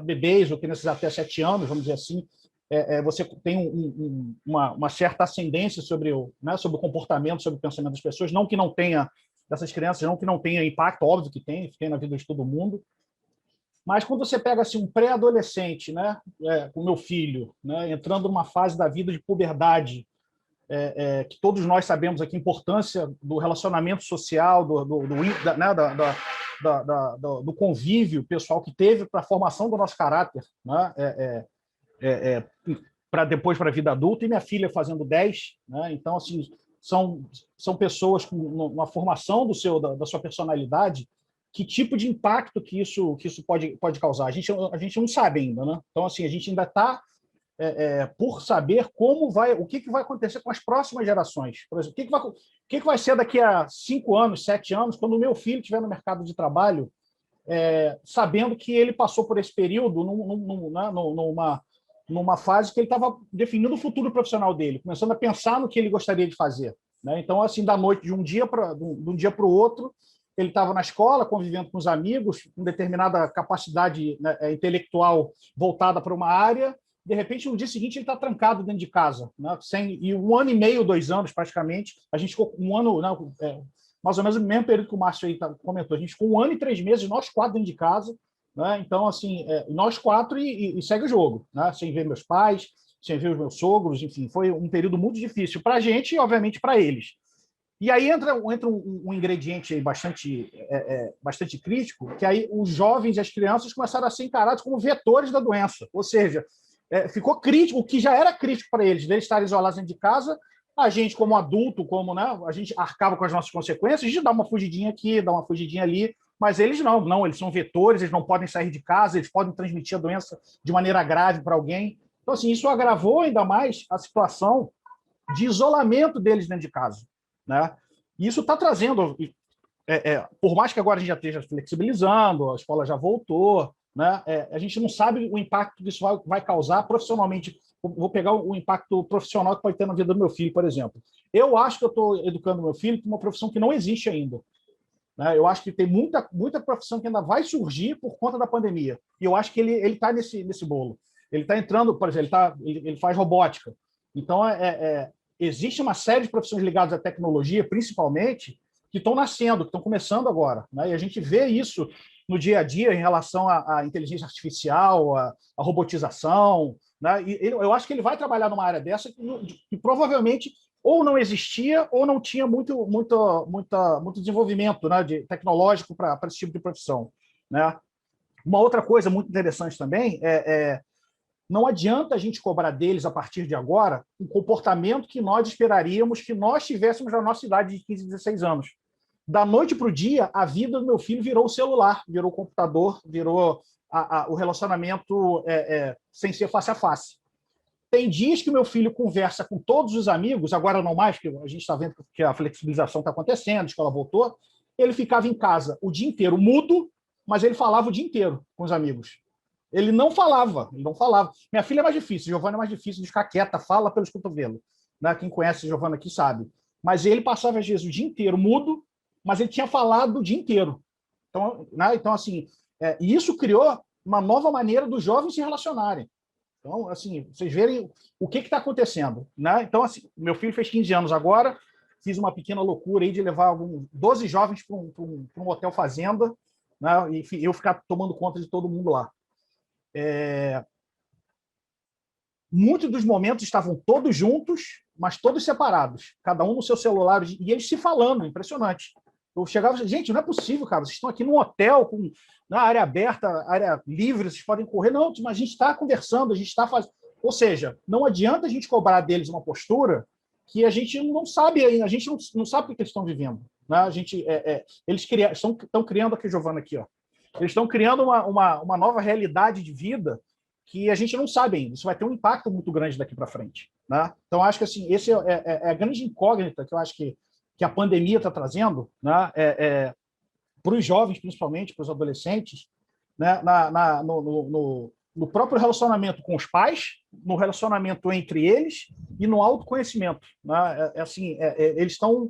Speaker 6: Bebês ou crianças até 7 anos, vamos dizer assim, você tem uma certa ascendência sobre o comportamento, sobre o pensamento das pessoas, não que não tenha, dessas crianças, não que não tenha impacto, óbvio que tem na vida de todo mundo, mas quando você pega assim, um pré-adolescente, né, o meu filho, né, entrando numa fase da vida de puberdade, que todos nós sabemos aqui a importância do relacionamento social, do convívio pessoal que teve para a formação do nosso caráter, né, para depois para a vida adulta, e minha filha fazendo 10, né, então assim são pessoas com uma formação da sua personalidade. Que tipo de impacto que isso pode causar? A gente não sabe ainda, né? Então assim a gente ainda está por saber o que vai acontecer com as próximas gerações. Por exemplo, o que vai ser daqui a 5 anos, 7 anos, quando o meu filho estiver no mercado de trabalho, sabendo que ele passou por esse período numa fase que ele estava definindo o futuro profissional dele, começando a pensar no que ele gostaria de fazer, né? Então, assim, da noite, de um dia para o outro, ele estava na escola, convivendo com os amigos, com determinada capacidade, né, intelectual voltada para uma área. De repente, no dia seguinte, ele está trancado dentro de casa, né? E 1 ano e meio, 2 anos, praticamente. A gente ficou 1 ano, né, mais ou menos no mesmo período que o Márcio aí comentou. A gente ficou 1 ano e 3 meses, nós 4 dentro de casa, né? Então, assim, nós 4 e segue o jogo, né? Sem ver meus pais, sem ver os meus sogros, enfim, foi um período muito difícil para a gente e, obviamente, para eles. E aí entra um ingrediente aí bastante crítico, que aí os jovens e as crianças começaram a ser encarados como vetores da doença. Ou seja, ficou crítico, o que já era crítico para eles estarem isolados dentro de casa, a gente, como adulto, né, a gente arcava com as nossas consequências de dar uma fugidinha aqui, dar uma fugidinha ali, mas eles não, eles são vetores, eles não podem sair de casa, eles podem transmitir a doença de maneira grave para alguém. Então, assim, isso agravou ainda mais a situação de isolamento deles dentro de casa, né? E isso está trazendo, por mais que agora a gente já esteja flexibilizando, a escola já voltou, né? A gente não sabe o impacto que isso vai causar profissionalmente. Vou pegar o impacto profissional que pode ter na vida do meu filho, por exemplo. Eu acho que eu estou educando meu filho para uma profissão que não existe ainda, né? Eu acho que tem muita profissão que ainda vai surgir por conta da pandemia. E eu acho que ele está nesse bolo. Ele está entrando, por exemplo, ele faz robótica. Então, existe uma série de profissões ligadas à tecnologia, principalmente, que estão nascendo, que estão começando agora, né? E a gente vê isso no dia a dia em relação à inteligência artificial, à robotização, né? E eu acho que ele vai trabalhar numa área dessa que provavelmente ou não existia ou não tinha muito desenvolvimento, né, tecnológico para esse tipo de profissão, né? Uma outra coisa muito interessante também não adianta a gente cobrar deles, a partir de agora, um comportamento que nós esperaríamos que nós tivéssemos na nossa idade de 15, 16 anos. Da noite para o dia, a vida do meu filho virou o celular, virou o computador, virou o relacionamento sem ser face a face. Tem dias que o meu filho conversa com todos os amigos, agora não mais, porque a gente está vendo que a flexibilização está acontecendo, a escola voltou, ele ficava em casa o dia inteiro mudo, mas ele falava o dia inteiro com os amigos. Ele não falava. Minha filha é mais difícil, Giovana é mais difícil de ficar quieta, fala pelos cotovelos, né? Quem conhece a Giovana aqui sabe. Mas ele passava, às vezes, o dia inteiro mudo, mas ele tinha falado o dia inteiro. Então, né? Então assim, isso criou uma nova maneira dos jovens se relacionarem. Então, assim, vocês verem o que está acontecendo, né? Então, assim, meu filho fez 15 anos agora, fiz uma pequena loucura aí de levar 12 jovens para um hotel fazenda, né? E eu ficar tomando conta de todo mundo lá. Muitos dos momentos estavam todos juntos, mas todos separados, cada um no seu celular, e eles se falando, impressionante. Eu chegava e dizia, gente, não é possível, cara, vocês estão aqui num hotel, com na área aberta, área livre, vocês podem correr. Não, mas a gente está conversando, a gente está fazendo... Ou seja, não adianta a gente cobrar deles uma postura que a gente não sabe ainda, a gente não sabe o que eles estão vivendo, né? Eles estão criando aqui, Giovana, aqui, ó. Eles estão criando uma nova realidade de vida que a gente não sabe ainda. Isso vai ter um impacto muito grande daqui para frente, né? Então, acho que assim, esse é a grande incógnita que eu acho que a pandemia está trazendo, né? Para os jovens, principalmente, para os adolescentes, né? No próprio relacionamento com os pais, no relacionamento entre eles e no autoconhecimento, né? Eles estão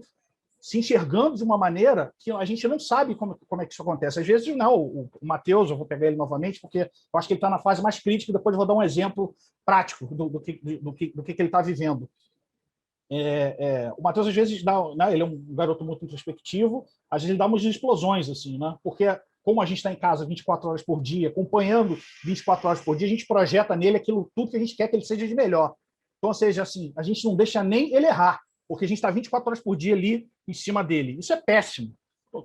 Speaker 6: se enxergando de uma maneira que a gente não sabe como é que isso acontece. Às vezes, não, o Matheus, eu vou pegar ele novamente, porque eu acho que ele está na fase mais crítica, depois eu vou dar um exemplo prático do que ele está vivendo. O Matheus, às vezes, né, ele é um garoto muito introspectivo, às vezes ele dá umas explosões, assim, né? Porque como a gente está em casa 24 horas por dia, acompanhando 24 horas por dia, a gente projeta nele tudo que a gente quer que ele seja de melhor. Então, ou seja, assim, a gente não deixa nem ele errar, porque a gente está 24 horas por dia ali em cima dele. Isso é péssimo.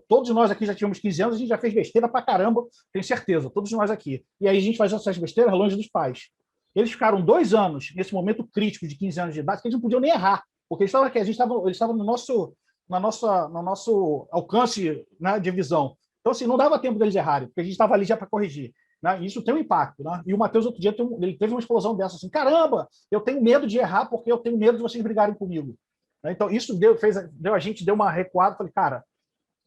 Speaker 6: Todos nós aqui já tínhamos 15 anos, a gente já fez besteira pra caramba, tenho certeza, todos nós aqui. E aí a gente faz essas besteiras longe dos pais. Eles ficaram 2 anos, nesse momento crítico de 15 anos de idade, que eles não podiam nem errar, porque eles estavam no nosso alcance, né, de visão. Então, assim, não dava tempo deles errarem, porque a gente estava ali já para corrigir, né? E isso tem um impacto, né? E o Matheus, outro dia, ele teve uma explosão dessa, assim, caramba, eu tenho medo de errar porque eu tenho medo de vocês brigarem comigo. Então, isso a gente deu uma recuada, falei, cara,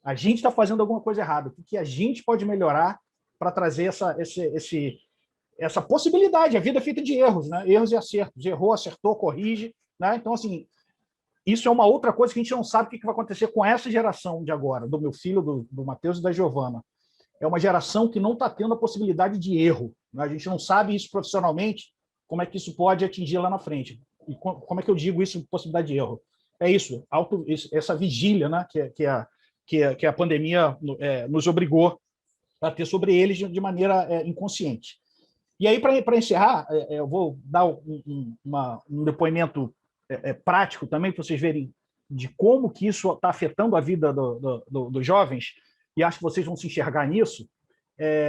Speaker 6: a gente está fazendo alguma coisa errada, o que a gente pode melhorar para trazer essa possibilidade? A vida é feita de erros, né? Erros e acertos. Errou, acertou, corrige, né? Então, assim, isso é uma outra coisa que a gente não sabe o que vai acontecer com essa geração de agora, do meu filho, do Matheus e da Giovana. É uma geração que não está tendo a possibilidade de erro, né? A gente não sabe isso profissionalmente, como é que isso pode atingir lá na frente. E como é que eu digo isso, possibilidade de erro? É isso, essa vigília, né, que a pandemia nos obrigou a ter sobre eles de maneira inconsciente. E aí, para encerrar, eu vou dar um depoimento prático também, para vocês verem de como que isso está afetando a vida dos jovens, e acho que vocês vão se enxergar nisso.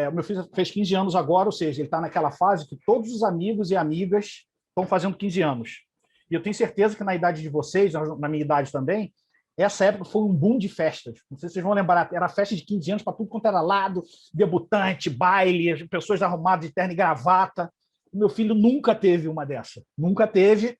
Speaker 6: O meu filho fez 15 anos agora, ou seja, ele está naquela fase que todos os amigos e amigas estão fazendo 15 anos. E eu tenho certeza que na idade de vocês, na minha idade também, essa época foi um boom de festas. Não sei se vocês vão lembrar, era festa de 15 anos para tudo quanto era lado, debutante, baile, pessoas arrumadas de terno e gravata. O meu filho nunca teve uma dessa. Nunca teve.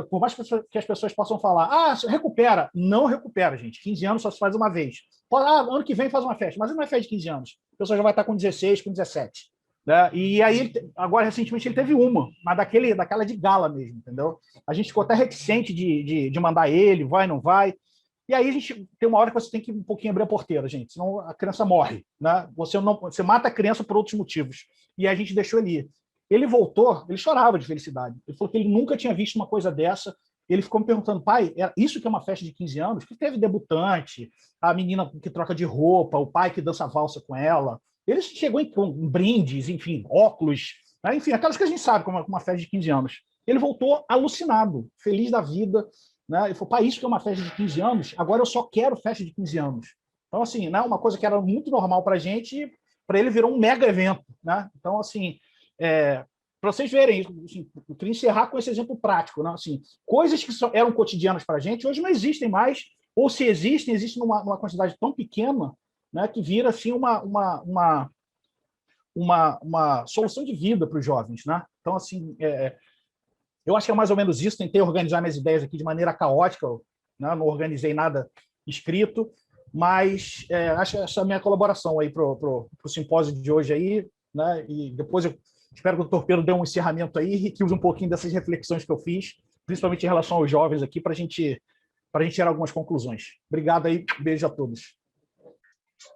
Speaker 6: Por mais que as pessoas possam falar, recupera. Não recupera, gente. 15 anos só se faz uma vez. Ano que vem faz uma festa, mas não é festa de 15 anos. A pessoa já vai estar com 16, com 17. Né? E aí, agora, recentemente, ele teve uma, mas daquela de gala mesmo, entendeu? A gente ficou até reticente de mandar ele, vai, não vai. E aí a gente tem uma hora que você tem que um pouquinho abrir a porteira, gente, senão a criança morre. Né? Você mata a criança por outros motivos. E a gente deixou ele ir. Ele voltou, ele chorava de felicidade. Ele falou que ele nunca tinha visto uma coisa dessa. Ele ficou me perguntando, pai, isso que é uma festa de 15 anos? Que teve debutante, a menina que troca de roupa, o pai que dança valsa com ela. Ele chegou com brindes, enfim, óculos, né? Enfim, aquelas que a gente sabe como uma festa de 15 anos. Ele voltou alucinado, feliz da vida. Né? Ele falou, pai, isso que é uma festa de 15 anos, agora eu só quero festa de 15 anos. Então, assim, né, uma coisa que era muito normal para a gente, para ele virou um mega evento. Né? Então, assim, para vocês verem, assim, eu queria encerrar com esse exemplo prático. Né? Assim, coisas que eram cotidianas para a gente, hoje não existem mais, ou se existem numa quantidade tão pequena, né, que vira assim, uma solução de vida para os jovens. Né? Então, assim, eu acho que é mais ou menos isso. Tentei organizar minhas ideias aqui de maneira caótica, né? Não organizei nada escrito, mas acho essa minha colaboração aí para o simpósio de hoje aí, né? E depois eu espero que o Dr. Pedro dê um encerramento aí e que use um pouquinho dessas reflexões que eu fiz, principalmente em relação aos jovens aqui, para a gente tirar algumas conclusões. Obrigado aí, beijo a todos.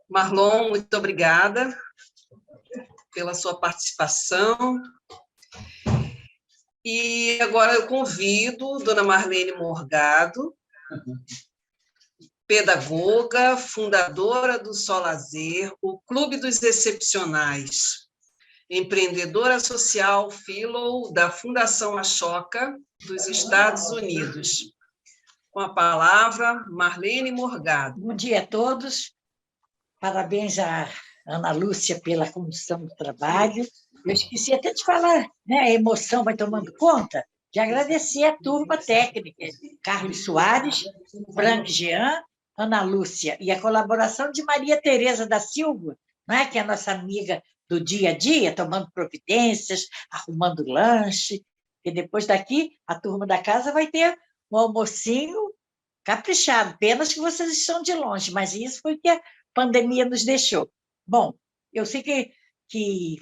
Speaker 1: Marlon, muito obrigada pela sua participação. E agora eu convido dona Marlene Morgado, pedagoga, fundadora do Solazer, o Clube dos Excepcionais, empreendedora social fellow da Fundação Ashoka dos Estados Unidos. Com a palavra, Marlene Morgado.
Speaker 2: Bom dia a todos. Parabéns a Ana Lúcia pela condução do trabalho. Eu esqueci até de falar, né? A emoção vai tomando conta, de agradecer a turma técnica, Carlos Soares, Frank Jean, Ana Lúcia, e a colaboração de Maria Tereza da Silva, né? Que é a nossa amiga do dia a dia, tomando providências, arrumando lanche, e depois daqui a turma da casa vai ter um almocinho caprichado, apenas que vocês estão de longe, mas isso foi o que a pandemia nos deixou. Bom, eu sei que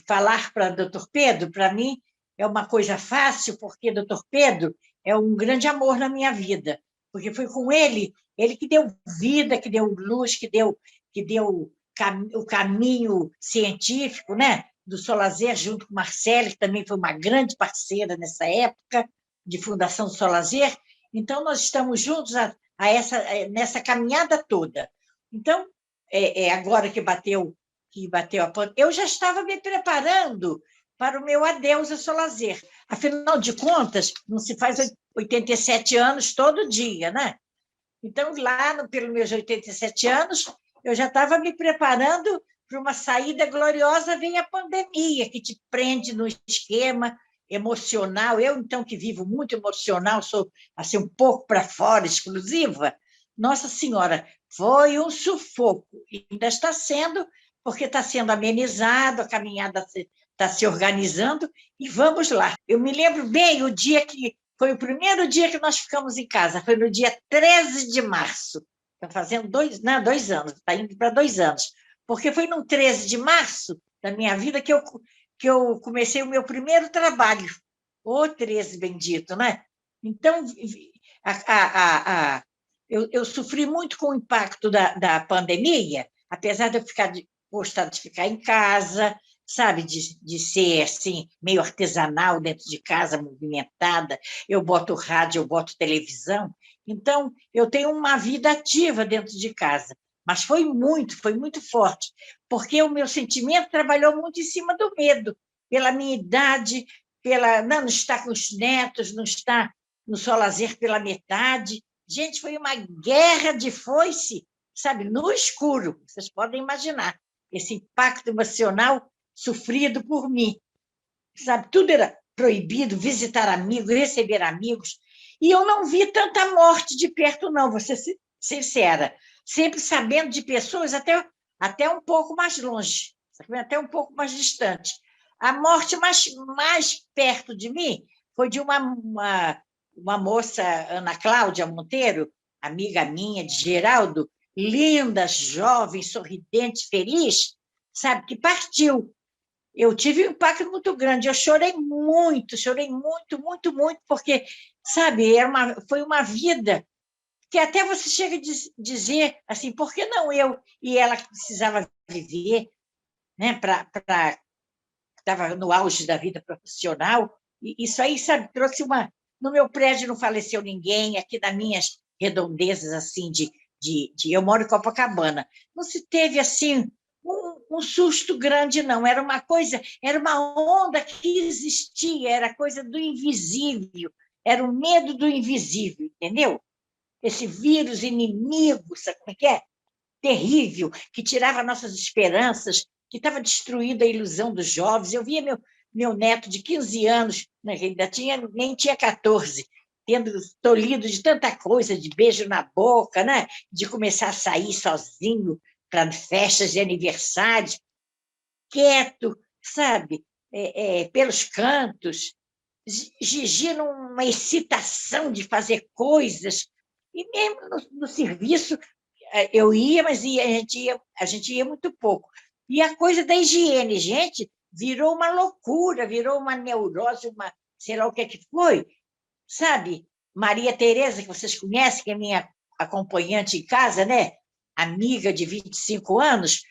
Speaker 2: falar para Dr. Pedro, para mim, é uma coisa fácil, porque Dr. Pedro é um grande amor na minha vida, porque foi com ele que deu vida, que deu luz, que deu o caminho científico, né? Do Solazer, junto com Marcele, que também foi uma grande parceira nessa época, de Fundação do Solazer. Então, nós estamos juntos nessa caminhada toda. Então, agora que bateu a pandemia, eu já estava me preparando para o meu adeus a Solazer. Afinal de contas, não se faz 87 anos todo dia, né? Então, lá, pelos meus 87 anos, eu já estava me preparando para uma saída gloriosa. Vem a pandemia, que te prende no esquema emocional. Eu, então, que vivo muito emocional, sou assim, um pouco para fora, exclusiva. Nossa Senhora, foi um sufoco. E ainda está sendo, porque está sendo amenizado, a caminhada está se organizando, e vamos lá. Eu me lembro bem o dia que foi o primeiro dia que nós ficamos em casa, foi no dia 13 de março. Está fazendo 2 anos, está indo para 2 anos. Porque foi no 13 de março da minha vida que eu comecei o meu primeiro trabalho. O 13 bendito, né? Então, eu sofri muito com o impacto da pandemia, apesar de eu gostar de ficar em casa, sabe, de ser assim, meio artesanal dentro de casa, movimentada. Eu boto rádio, eu boto televisão. Então, eu tenho uma vida ativa dentro de casa. Mas foi muito forte, porque o meu sentimento trabalhou muito em cima do medo, pela minha idade, não estar com os netos, não estar no Solazer pela metade. Gente, foi uma guerra de foice, sabe, no escuro. Vocês podem imaginar esse impacto emocional sofrido por mim. Sabe, tudo era proibido, visitar amigos, receber amigos. E eu não vi tanta morte de perto, não, vou ser sincera. Sempre sabendo de pessoas até um pouco mais longe, até um pouco mais distante. A morte mais perto de mim foi de uma moça, Ana Cláudia Monteiro, amiga minha, de Geraldo, linda, jovem, sorridente, feliz, sabe, que partiu. Eu tive um impacto muito grande, eu chorei muito, muito, muito, porque, sabe, foi uma vida que até você chega a dizer assim, por que não eu? E ela que precisava viver, né, estava no auge da vida profissional, e isso aí, sabe, trouxe uma... No meu prédio não faleceu ninguém, aqui nas minhas redondezas, assim, eu moro em Copacabana, não se teve, assim, um susto grande, não, era uma coisa, era uma onda que existia, era coisa do invisível, era o medo do invisível, entendeu? Esse vírus inimigo, sabe como é que é? Terrível, que tirava nossas esperanças, que estava destruindo a ilusão dos jovens. Eu via meu neto de 15 anos, né, que ainda nem tinha 14, tendo tolhido de tanta coisa, de beijo na boca, né, de começar a sair sozinho para festas de aniversário, quieto, sabe, pelos cantos, Gigi numa excitação de fazer coisas, e mesmo no serviço eu ia, mas a gente ia muito pouco. E a coisa da higiene, gente, virou uma loucura, virou uma neurose, sei lá o que foi, sabe? Maria Tereza, que vocês conhecem, que é minha acompanhante em casa, né? Amiga de 25 anos,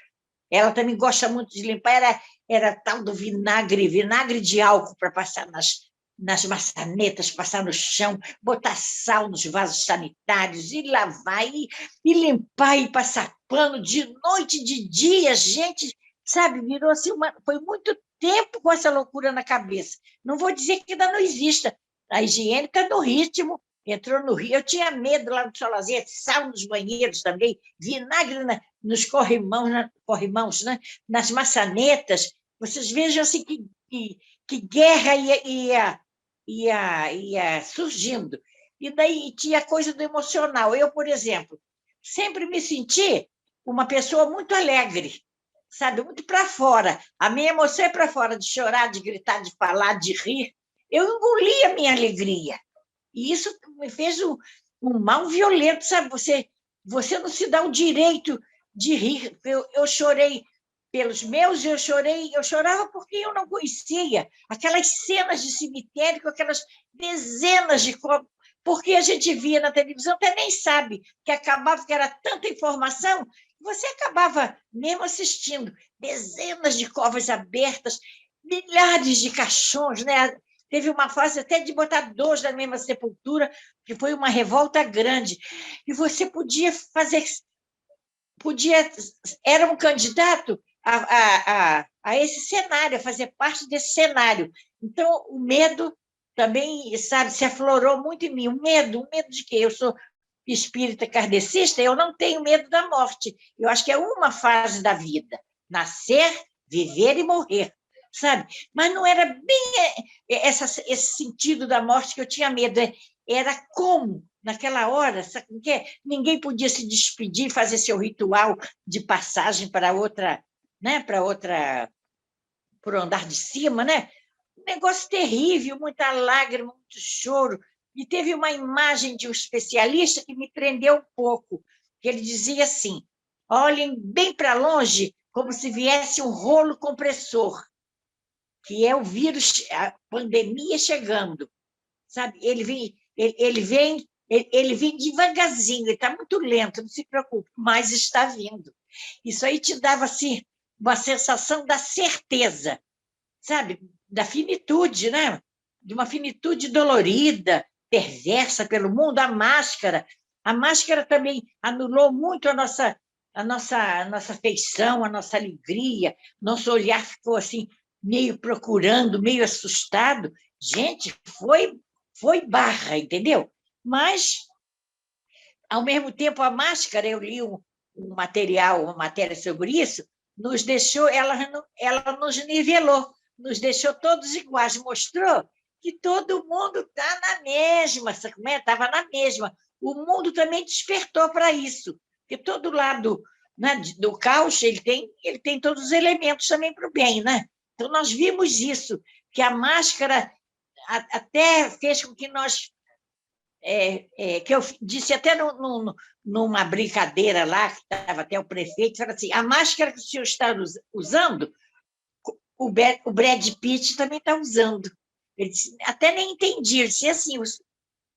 Speaker 2: ela também gosta muito de limpar, era tal do vinagre de álcool para passar nas maçanetas, passar no chão, botar sal nos vasos sanitários, e lavar, e limpar, e passar pano de noite, de dia, gente, sabe, virou assim, foi muito tempo com essa loucura na cabeça. Não vou dizer que ainda não exista, a higiene está no ritmo, entrou no rio, eu tinha medo lá no Solazia, sal nos banheiros também, vinagre nos corrimãos, né? Nas maçanetas, vocês vejam assim que guerra ia surgindo. E daí tinha a coisa do emocional. Eu, por exemplo, sempre me senti uma pessoa muito alegre, sabe, muito para fora. A minha emoção é para fora, de chorar, de gritar, de falar, de rir. Eu engoli a minha alegria. E isso me fez um mal violento, sabe? Você não se dá o direito de rir. Eu chorei pelos meus, eu chorava porque eu não conhecia aquelas cenas de cemitério com aquelas dezenas de corpos, porque a gente via na televisão, até nem sabe, que acabava, que era tanta informação, você acabava mesmo assistindo dezenas de covas abertas, milhares de caixões, né? Teve uma fase até de botar dois na mesma sepultura, que foi uma revolta grande. E você era um candidato a esse cenário, a fazer parte desse cenário. Então, o medo também, sabe, se aflorou muito em mim. O medo de quê? Eu sou espírita kardecista, eu não tenho medo da morte. Eu acho que é uma fase da vida. Nascer, viver e morrer, sabe? Mas não era bem esse sentido da morte que eu tinha medo. Era como, naquela hora, sabe o que? Ninguém podia se despedir, fazer seu ritual de passagem para outra, né? Para o andar de cima, né? Um negócio terrível, muita lágrima, muito choro. E teve uma imagem de um especialista que me prendeu um pouco, que ele dizia assim: olhem bem para longe, como se viesse um rolo compressor, que é o vírus, a pandemia chegando, sabe? Ele vem devagarzinho, ele está muito lento, não se preocupe, mas está vindo. Isso aí te dava assim uma sensação da certeza, sabe? Da finitude, né? De uma finitude dolorida, perversa pelo mundo. A máscara também anulou muito a nossa afeição, a nossa alegria, nosso olhar ficou assim meio procurando, meio assustado. Gente, foi barra, entendeu? Mas, ao mesmo tempo, a máscara, eu li uma matéria sobre isso, ela nos nivelou, nos deixou todos iguais, mostrou que todo mundo está na mesma, estava na mesma. O mundo também despertou para isso, porque todo lado, né, do caos ele tem todos os elementos também para o bem, né? Então, nós vimos isso, que a máscara até fez com que nós... que eu disse até numa brincadeira lá, que estava até o prefeito, falou assim, a máscara que o senhor está usando, o Brad Pitt também está usando. Ele disse, até nem entendi, ele disse assim, o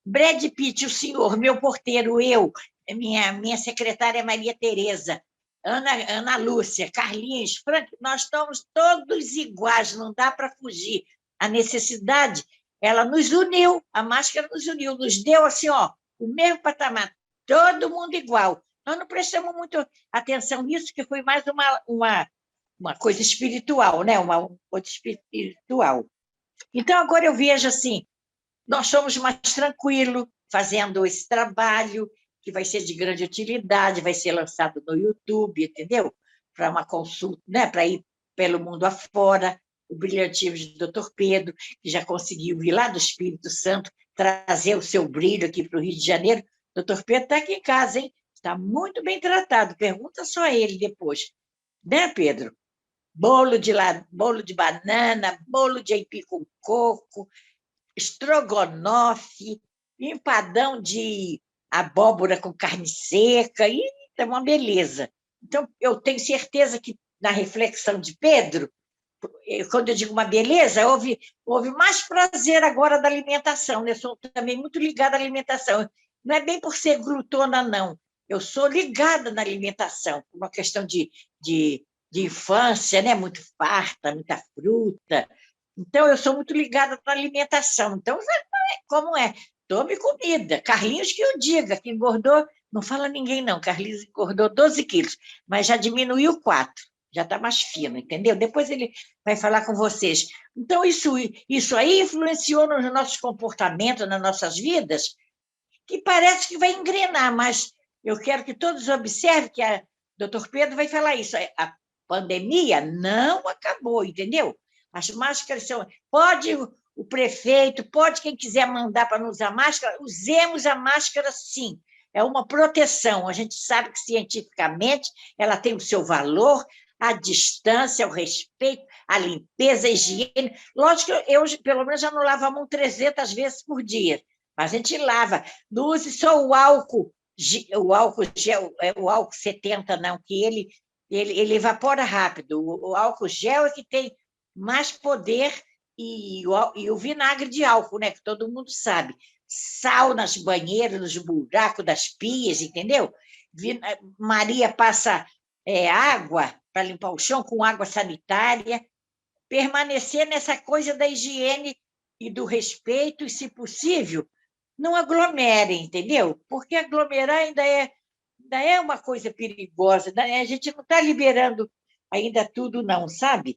Speaker 2: Brad Pitt, o senhor, meu porteiro, eu, minha secretária Maria Tereza, Ana Lúcia, Carlinhos, Frank, nós estamos todos iguais, não dá para fugir. A necessidade, ela nos uniu, a máscara nos uniu, nos deu assim, ó, o mesmo patamar, todo mundo igual. Nós não prestamos muito atenção nisso, que foi mais uma coisa espiritual, né? Uma coisa espiritual. Então, agora eu vejo assim, nós somos mais tranquilos fazendo esse trabalho, que vai ser de grande utilidade, vai ser lançado no YouTube, entendeu? Para uma consulta, né? Para ir pelo mundo afora, o brilhantismo do Dr. Pedro, que já conseguiu vir lá do Espírito Santo, trazer o seu brilho aqui para o Rio de Janeiro. O Dr. Pedro está aqui em casa, hein? Está muito bem tratado, pergunta só a ele depois. Né, Pedro? Bolo de banana, bolo de aipim com coco, estrogonofe, empadão de abóbora com carne seca, e é uma beleza. Então, eu tenho certeza que, na reflexão de Pedro, quando eu digo uma beleza, houve mais prazer agora da alimentação, né? Eu sou também muito ligada à alimentação. Não é bem por ser glutona, não. Eu sou ligada na alimentação, por uma questão de infância, né? Muito farta, muita fruta. Então, eu sou muito ligada na alimentação. Então, como é? Tome comida. Carlinhos que eu diga, que engordou, não fala ninguém não, Carlinhos engordou 12 quilos, mas já diminuiu 4, já está mais fino, entendeu? Depois ele vai falar com vocês. Então, isso aí influenciou nos nossos comportamentos, nas nossas vidas, que parece que vai engrenar, mas eu quero que todos observem que o doutor Pedro vai falar isso. A pandemia não acabou, entendeu? As máscaras são... Pode o prefeito, pode quem quiser mandar para não usar máscara, usemos a máscara sim. É uma proteção. A gente sabe que cientificamente ela tem o seu valor, a distância, o respeito, a limpeza, a higiene. Lógico que eu, pelo menos, já não lavo a mão 300 vezes por dia, mas a gente lava. Não use só o álcool gel, o álcool 70, não, que ele evapora rápido. O álcool gel é que tem mais poder, e o vinagre de álcool, né, que todo mundo sabe. Sal nas banheiras, nos buracos das pias, entendeu? Maria passa água para limpar o chão com água sanitária. Permanecer nessa coisa da higiene e do respeito, e, se possível, não aglomerem, entendeu? Porque aglomerar ainda é uma coisa perigosa, né? A gente não está liberando ainda tudo, não, sabe?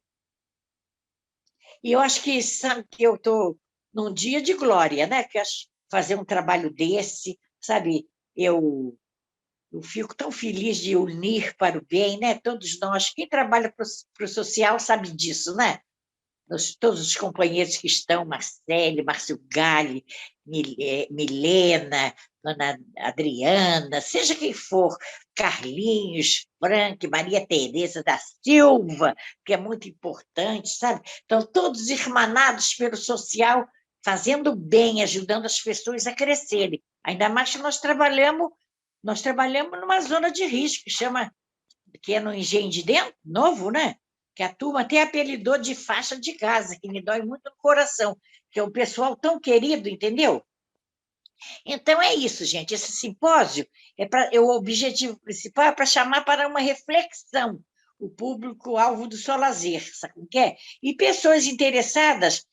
Speaker 2: E eu acho que, sabe, que eu estou num dia de glória, né? Que fazer um trabalho desse, sabe? Eu fico tão feliz de unir para o bem, né? Todos nós, quem trabalha para o social sabe disso, né? Todos os companheiros que estão, Marcele, Márcio Galli, Milena, Dona Adriana, seja quem for, Carlinhos, Frank, Maria Tereza da Silva, que é muito importante, sabe? Então, todos irmanados pelo social, fazendo bem, ajudando as pessoas a crescerem. Ainda mais que nós trabalhamos numa zona de risco, que é no Engenho de Dentro, novo, né? Que a turma até apelidou de faixa de Gaza, que me dói muito no coração, que é um pessoal tão querido, entendeu? Então, é isso, gente. Esse simpósio, o objetivo principal é para chamar para uma reflexão o público-alvo do Solazer, sabe o que é? E pessoas interessadas,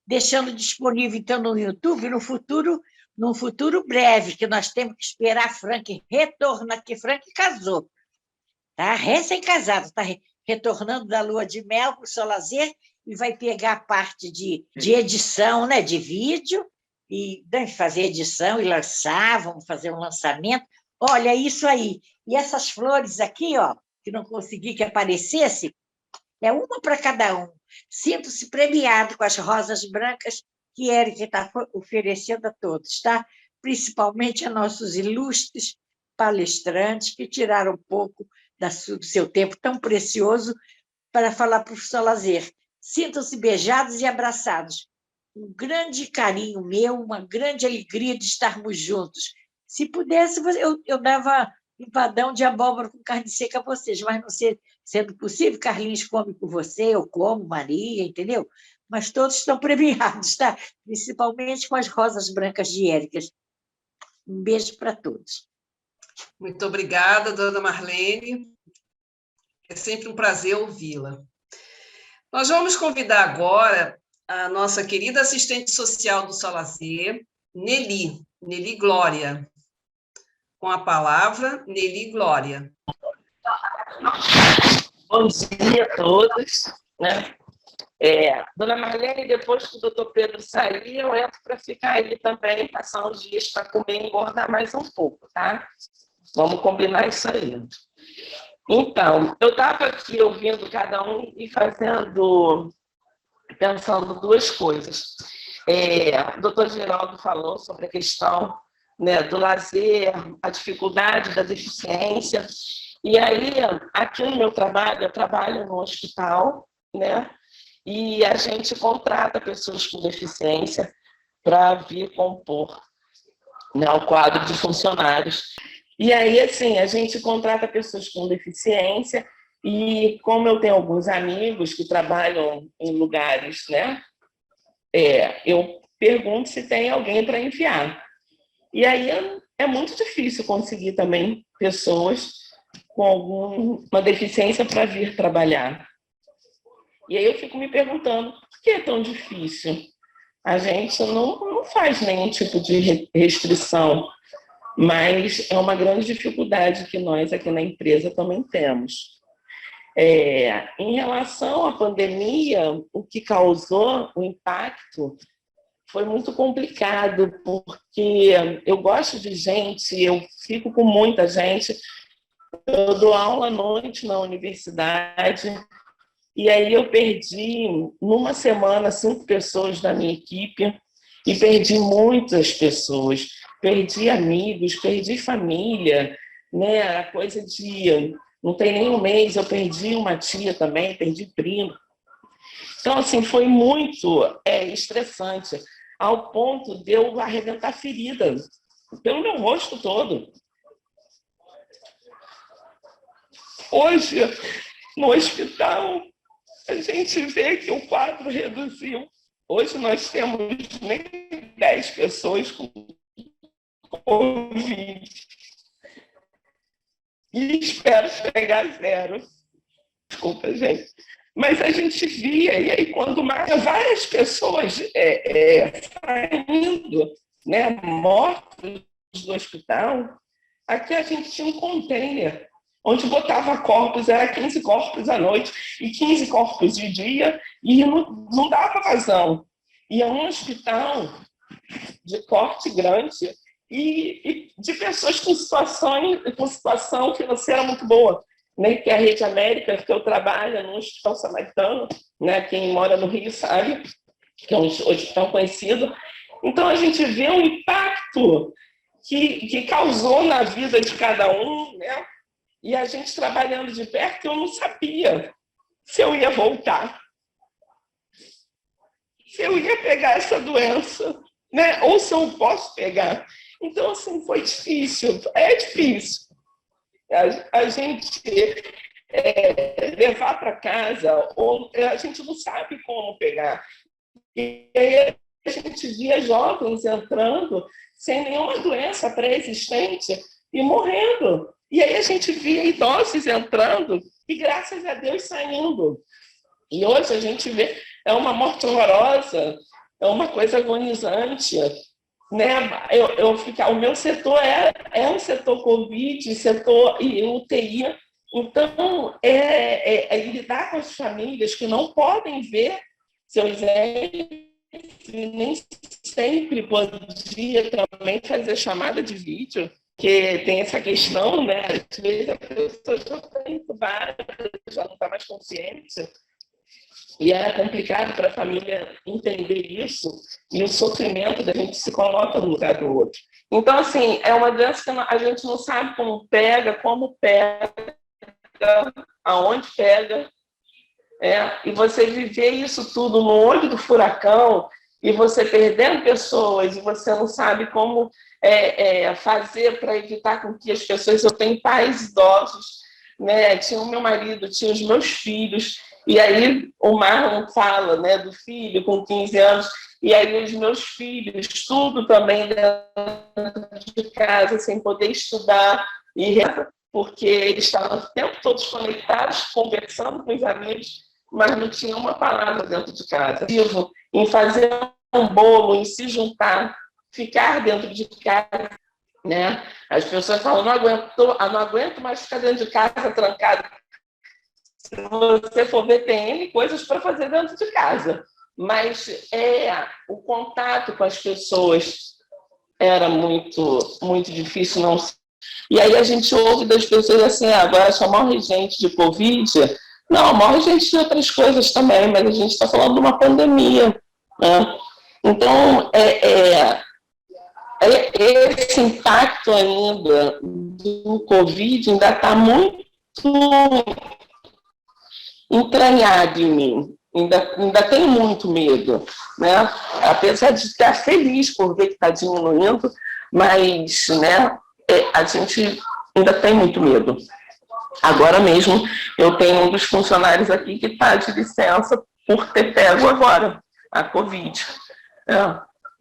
Speaker 2: deixando disponível, então, no YouTube, num futuro breve, que nós temos que esperar Frank retornar, que Frank casou, tá? Recém-casado, está retornando da lua de mel para o Solazer, e vai pegar a parte de edição, né, de vídeo, e fazer edição e lançar, vamos fazer um lançamento. Olha, isso aí. E essas flores aqui, ó, que não consegui que aparecesse, é uma para cada um. Sinto-se premiado com as rosas brancas que Érica está oferecendo a todos, tá? Principalmente a nossos ilustres palestrantes que tiraram um pouco do seu tempo tão precioso para falar para o Solazer. Sintam-se beijados e abraçados. um grande carinho meu, uma grande alegria de estarmos juntos. Se pudesse, eu dava empadão de abóbora com carne seca a vocês, mas não sei, sendo possível, Carlinhos come com você, eu como, Maria, entendeu? Mas todos estão premiados, tá? Principalmente com as rosas brancas de Éricas. Um beijo para todos.
Speaker 1: Muito obrigada, dona Marlene. É sempre um prazer ouvi-la. Nós vamos convidar agora a nossa querida assistente social do Solazer, Nelly Glória. Com a palavra, Nelly Glória.
Speaker 7: Bom dia a todos. Né? Dona Marlene, depois que o doutor Pedro sair, eu entro para ficar aí também, passar uns dias para comer e engordar mais um pouco, tá? Vamos combinar isso aí. Então, eu estava aqui ouvindo cada um e pensando duas coisas. O doutor Geraldo falou sobre a questão, né, do lazer, a dificuldade da deficiência. E aí, aqui no meu trabalho, eu trabalho no hospital, né, e a gente contrata pessoas com deficiência para vir compor, né, o quadro de funcionários. E aí, assim, a gente contrata pessoas com deficiência e, como eu tenho alguns amigos que trabalham em lugares, né, eu pergunto se tem alguém para enviar. E aí é muito difícil conseguir também pessoas com alguma deficiência para vir trabalhar. E aí eu fico me perguntando, por que é tão difícil? A gente não faz nenhum tipo de restrição, mas é uma grande dificuldade que nós aqui na empresa também temos. Em relação à pandemia, o que causou o impacto foi muito complicado, porque eu gosto de gente, eu fico com muita gente, eu dou aula à noite na universidade, e aí eu perdi, numa semana, 5 pessoas da minha equipe, e perdi muitas pessoas, perdi amigos, perdi família, né? A coisa de, não tem nem um mês, eu perdi uma tia também, perdi primo. Então, assim, foi muito estressante, ao ponto de eu arrebentar ferida pelo meu rosto todo. Hoje, no hospital, a gente vê que o quadro reduziu. Hoje nós temos nem 10 pessoas com Covid. E espero chegar a 0. Desculpa, gente. Mas a gente via, e aí quando várias pessoas saindo, né, mortos do hospital, aqui a gente tinha um container, onde botava corpos, era 15 corpos à noite e 15 corpos de dia, e não dava vazão. E é um hospital de porte grande e de pessoas com situação financeira muito boa. Né, que é a Rede América, que eu trabalho no Hospital Samaritano, né, quem mora no Rio sabe, que é um hospital conhecido. Então, a gente vê o impacto que causou na vida de cada um, né? E a gente trabalhando de perto, eu não sabia se eu ia voltar, se eu ia pegar essa doença, né? Ou se eu posso pegar. Então, assim, foi difícil, é difícil. A gente levar para casa, ou a gente não sabe como pegar. E aí a gente via jovens entrando sem nenhuma doença pré-existente e morrendo. E aí a gente via idosos entrando e, graças a Deus, saindo. E hoje a gente vê, é uma morte horrorosa, é uma coisa agonizante. Né? O meu setor é um setor Covid, setor UTI, então lidar com as famílias que não podem ver seus entes, nem sempre podia também fazer chamada de vídeo, que tem essa questão, né? Às vezes a pessoa já está entubada, já não está mais consciente. E era complicado para a família entender isso, e o sofrimento da gente se coloca no lugar do outro. Então, assim, é uma doença que a gente não sabe como pega, aonde pega. E você viver isso tudo no olho do furacão, e você perdendo pessoas, e você não sabe como fazer para evitar com que as pessoas... Eu tenho pais idosos, né? Tinha o meu marido, tinha os meus filhos, e aí o Marlon fala, né, do filho com 15 anos, e aí os meus filhos, tudo também dentro de casa, sem poder estudar, porque eles estavam o tempo todos conectados, conversando com os amigos, mas não tinha uma palavra dentro de casa. Em fazer um bolo, em se juntar, ficar dentro de casa, né? As pessoas falam, não aguento mais ficar dentro de casa trancado. Se você for ver, tem N coisas para fazer dentro de casa. Mas o contato com as pessoas era muito, muito difícil. Não. E aí a gente ouve das pessoas assim, agora só morre gente de Covid. Não, morre gente de outras coisas também, mas a gente está falando de uma pandemia, né? Então, esse impacto ainda do Covid ainda está muito entranhado em mim. Ainda tenho muito medo, né? Apesar de estar feliz por ver que está diminuindo, mas, né, a gente ainda tem muito medo. Agora mesmo, eu tenho um dos funcionários aqui que está de licença por ter pego agora a Covid.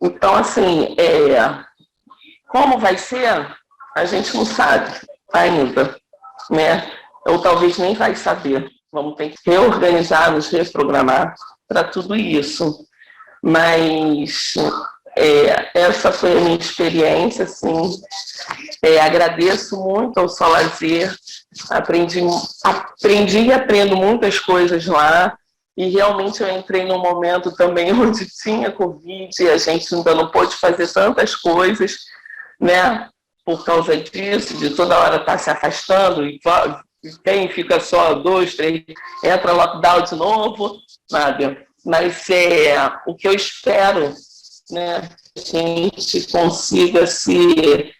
Speaker 7: Então, assim, como vai ser, a gente não sabe ainda, né? Ou talvez nem vai saber. Vamos ter que reorganizar, nos reprogramar para tudo isso. Mas essa foi a minha experiência, assim. Agradeço muito ao Solazer, aprendi e aprendo muitas coisas lá, e realmente eu entrei num momento também onde tinha Covid, e a gente ainda não pôde fazer tantas coisas, né, por causa disso, de toda hora estar se afastando, e quem fica só 2, 3, entra lockdown de novo, nada. Mas o que eu espero, né, a gente consiga se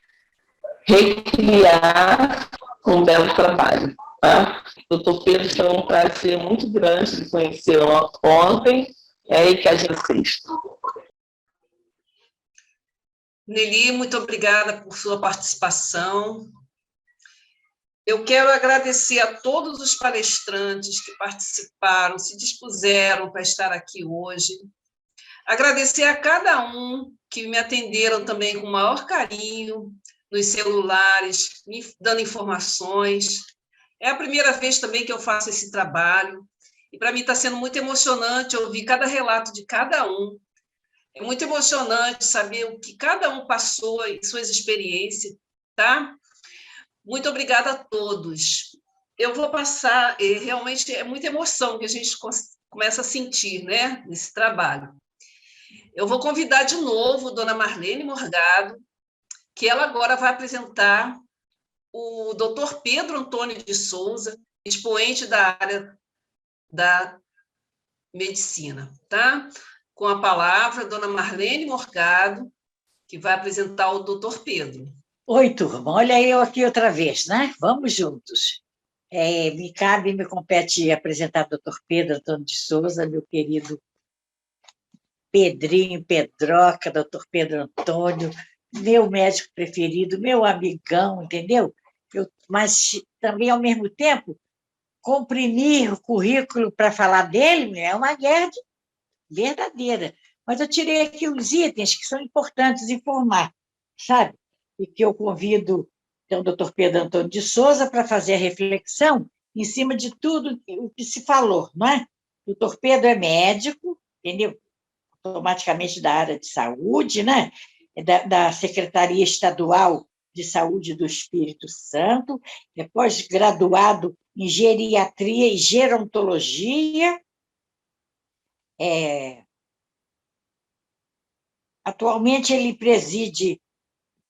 Speaker 7: recriar um belo trabalho. Tá? Doutor Pedro, foi um prazer muito grande de conhecê-lo ontem, e que a gente assista.
Speaker 1: Nelly, muito obrigada por sua participação. Eu quero agradecer a todos os palestrantes que participaram, se dispuseram para estar aqui hoje. Agradecer a cada um que me atenderam também com o maior carinho, nos celulares, me dando informações. É a primeira vez também que eu faço esse trabalho, e para mim está sendo muito emocionante ouvir cada relato de cada um. É muito emocionante saber o que cada um passou e suas experiências, tá? Muito obrigada a todos. Eu vou passar, realmente é muita emoção que a gente começa a sentir, né, nesse trabalho. Eu vou convidar de novo a dona Marlene Morgado, que ela agora vai apresentar o Dr. Pedro Antônio de Souza, expoente da área da medicina, tá? Com a palavra, a dona Marlene Morgado, que vai apresentar o Dr. Pedro.
Speaker 2: Oi, turma, olha eu aqui outra vez, né? Vamos juntos. Me compete apresentar o Dr. Pedro Antônio de Souza, meu querido Pedrinho, Pedroca, Dr. Pedro Antônio, meu médico preferido, meu amigão, entendeu? Mas também, ao mesmo tempo, comprimir o currículo para falar dele é uma guerra verdadeira. Mas eu tirei aqui uns itens que são importantes informar, sabe? E que eu convido então, o doutor Pedro Antônio de Souza para fazer a reflexão em cima de tudo o que se falou, não é? O doutor Pedro é médico, entendeu? Automaticamente da área de saúde, né? Da Secretaria Estadual de Saúde do Espírito Santo, é pós-graduado em Geriatria e Gerontologia, atualmente ele preside,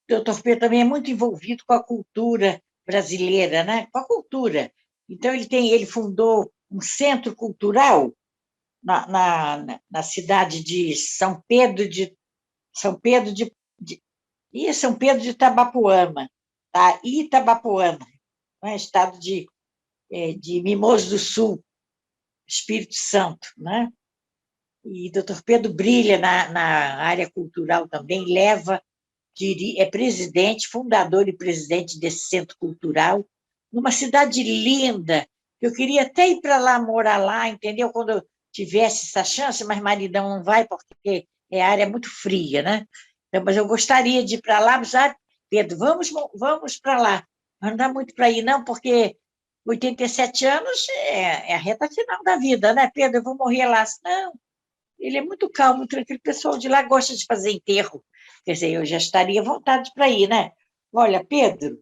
Speaker 2: o Dr. Pedro também é muito envolvido com a cultura brasileira, né? Com a cultura. Então, ele fundou um centro cultural na cidade de São Pedro de Itabapoama, tá? Itabapoama, né? Estado de Mimoso do Sul, Espírito Santo, né? E doutor Pedro brilha na área cultural também, é presidente, fundador e presidente desse centro cultural, numa cidade linda. Eu queria até ir para lá, morar lá, entendeu? Quando eu tivesse essa chance, mas maridão não vai, porque é área muito fria, né? Então, mas eu gostaria de ir para lá, sabe? Pedro, vamos para lá. Mas não dá muito para ir, não, porque 87 anos é a reta final da vida, né, Pedro? Eu vou morrer lá. Não, ele é muito calmo, tranquilo. O pessoal de lá gosta de fazer enterro. Quer dizer, eu já estaria à vontade para ir, né? Olha, Pedro,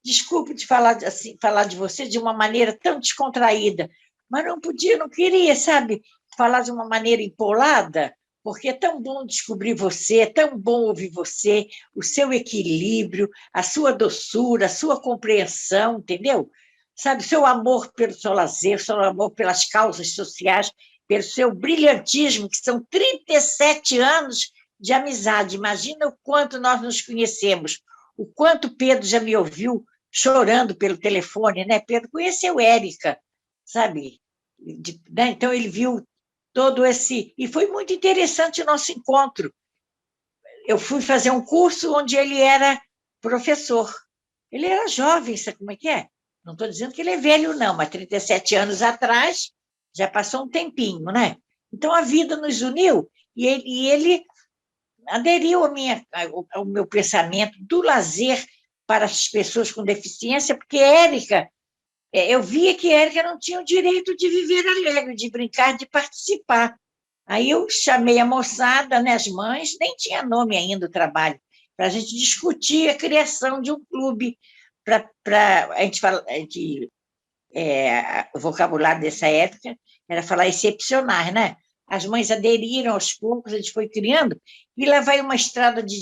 Speaker 2: desculpe de falar assim, falar de você de uma maneira tão descontraída, mas não queria, sabe, falar de uma maneira empolada, porque é tão bom descobrir você, é tão bom ouvir você, o seu equilíbrio, a sua doçura, a sua compreensão, entendeu? Sabe, o seu amor pelo seu lazer, o seu amor pelas causas sociais, pelo seu brilhantismo, que são 37 anos de amizade. Imagina o quanto nós nos conhecemos, o quanto Pedro já me ouviu chorando pelo telefone, né? Pedro conheceu Érica, sabe? Né? Então, ele viu todo esse... E foi muito interessante o nosso encontro. Eu fui fazer um curso onde ele era professor. Ele era jovem, sabe como é que é? Não estou dizendo que ele é velho, não, mas 37 anos atrás já passou um tempinho, né? Então, a vida nos uniu e ele aderiu ao meu pensamento do lazer para as pessoas com deficiência, porque Érica, eu via que Érica não tinha o direito de viver alegre, de brincar, de participar. Aí eu chamei a moçada, né, as mães, nem tinha nome ainda o trabalho, para a gente discutir a criação de um clube, o vocabulário dessa época era falar excepcionais, né? As mães aderiram aos poucos, a gente foi criando, e lá vai uma estrada de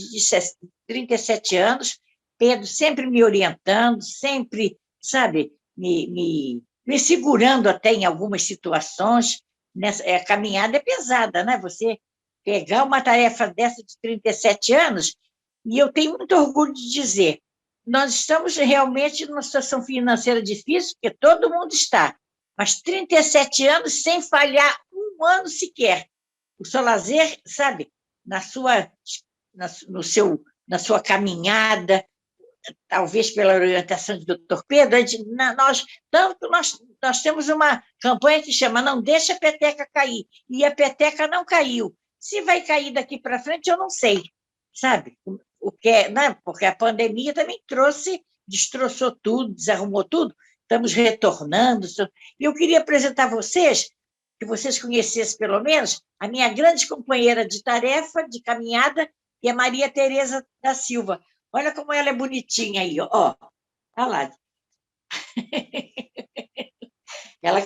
Speaker 2: 37 anos, Pedro sempre me orientando, sempre, sabe, me segurando até em algumas situações. A caminhada é pesada, né? Você pegar uma tarefa dessa de 37 anos, e eu tenho muito orgulho de dizer, nós estamos realmente numa situação financeira difícil, porque todo mundo está, mas 37 anos sem falhar um ano sequer. O seu lazer, sabe, na sua caminhada, talvez pela orientação do Dr. Pedro, nós temos uma campanha que chama Não Deixa a Peteca Cair, e a peteca não caiu. Se vai cair daqui para frente, eu não sei, sabe? O que é, né? Porque a pandemia também destroçou tudo, desarrumou tudo, estamos retornando. E eu queria apresentar a vocês, que vocês conhecessem pelo menos, a minha grande companheira de tarefa, de caminhada, que é Maria Tereza da Silva. Olha como ela é bonitinha aí, ó. Olha lá.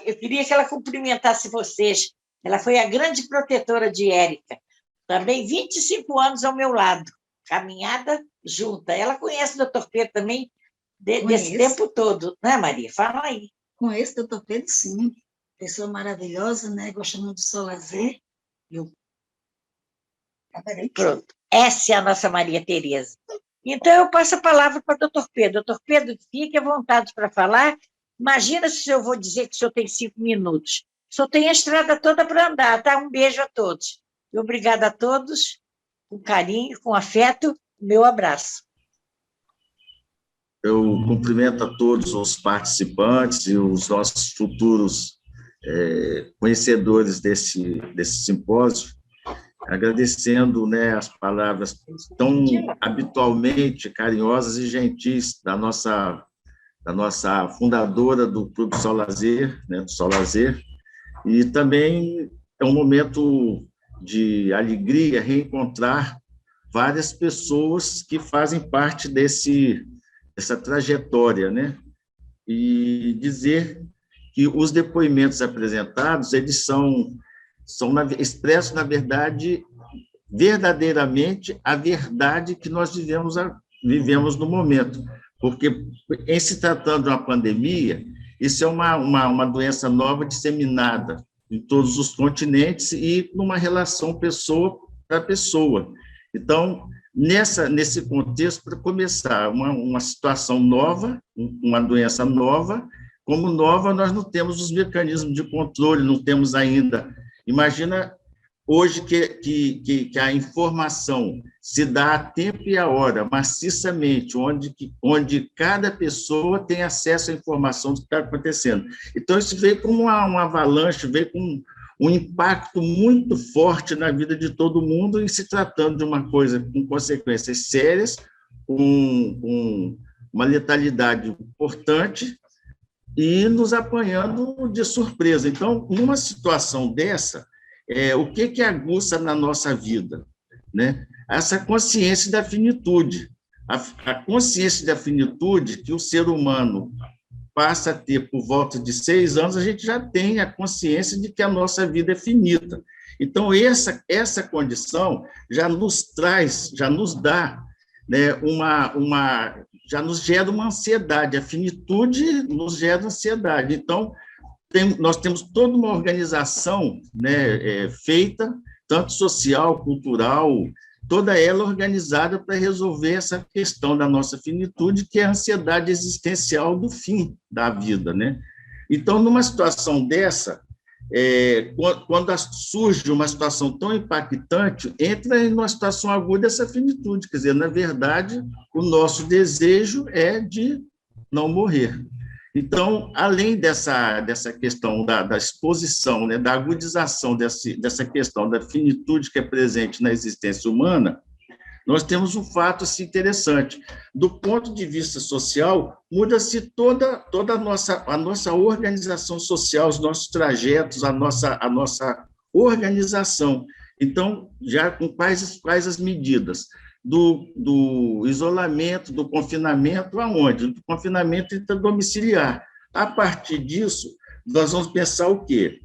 Speaker 2: Eu queria que ela cumprimentasse vocês. Ela foi a grande protetora de Érica. Também 25 anos ao meu lado. Caminhada junta. Ela conhece o Dr. Pedro também desse tempo todo, né, Maria? Fala aí.
Speaker 8: Conheço o Dr. Pedro, sim. Pessoa maravilhosa, né? Gosta muito do seu lazer.
Speaker 2: Pronto. Essa é a nossa Maria Tereza. Então, eu passo a palavra para o Dr. Pedro. Dr. Pedro, fique à vontade para falar. Imagina se eu vou dizer que o senhor tem 5 minutos. O senhor tem a estrada toda para andar, tá? Um beijo a todos. E obrigada a todos, com carinho, com afeto, meu abraço.
Speaker 9: Eu cumprimento a todos os participantes e os nossos futuros conhecedores desse simpósio, agradecendo, né, as palavras tão habitualmente carinhosas e gentis da nossa fundadora do Clube Sol Lazer, né, do Sol Lazer, e também é um momento de alegria reencontrar várias pessoas que fazem parte dessa trajetória, né, e dizer que os depoimentos apresentados, eles expressam, na verdade, verdadeiramente a verdade que nós vivemos no momento. Porque, em se tratando de uma pandemia, isso é uma doença nova disseminada em todos os continentes e numa relação pessoa para pessoa. Então, nesse contexto, para começar, uma situação nova, uma doença nova, como nova, nós não temos os mecanismos de controle, não temos ainda. Imagina hoje que a informação se dá a tempo e a hora, maciçamente, onde cada pessoa tem acesso à informação do que está acontecendo. Então, isso veio como uma avalanche, veio com um impacto muito forte na vida de todo mundo, e se tratando de uma coisa com consequências sérias, com uma letalidade importante, e nos apanhando de surpresa. Então, numa situação dessa, o que aguça na nossa vida, né? Essa consciência da finitude. A consciência da finitude que o ser humano passa a ter por volta de 6 anos, a gente já tem a consciência de que a nossa vida é finita. Então, essa condição já nos traz, já nos dá, né, já nos gera uma ansiedade. A finitude nos gera ansiedade. Então, nós temos toda uma organização, né, feita, tanto social, cultural, toda ela organizada para resolver essa questão da nossa finitude, que é a ansiedade existencial do fim da vida, né? Então, numa situação dessa, quando surge uma situação tão impactante, entra em uma situação aguda essa finitude, quer dizer, na verdade, o nosso desejo é de não morrer. Então, além dessa questão da exposição, né, da agudização dessa questão da finitude que é presente na existência humana, nós temos um fato assim, interessante. Do ponto de vista social, muda-se toda a nossa organização social, os nossos trajetos, a nossa organização. Então, já com quais as medidas? Do isolamento, do confinamento, aonde? Do confinamento intradomiciliar. A partir disso, nós vamos pensar o quê?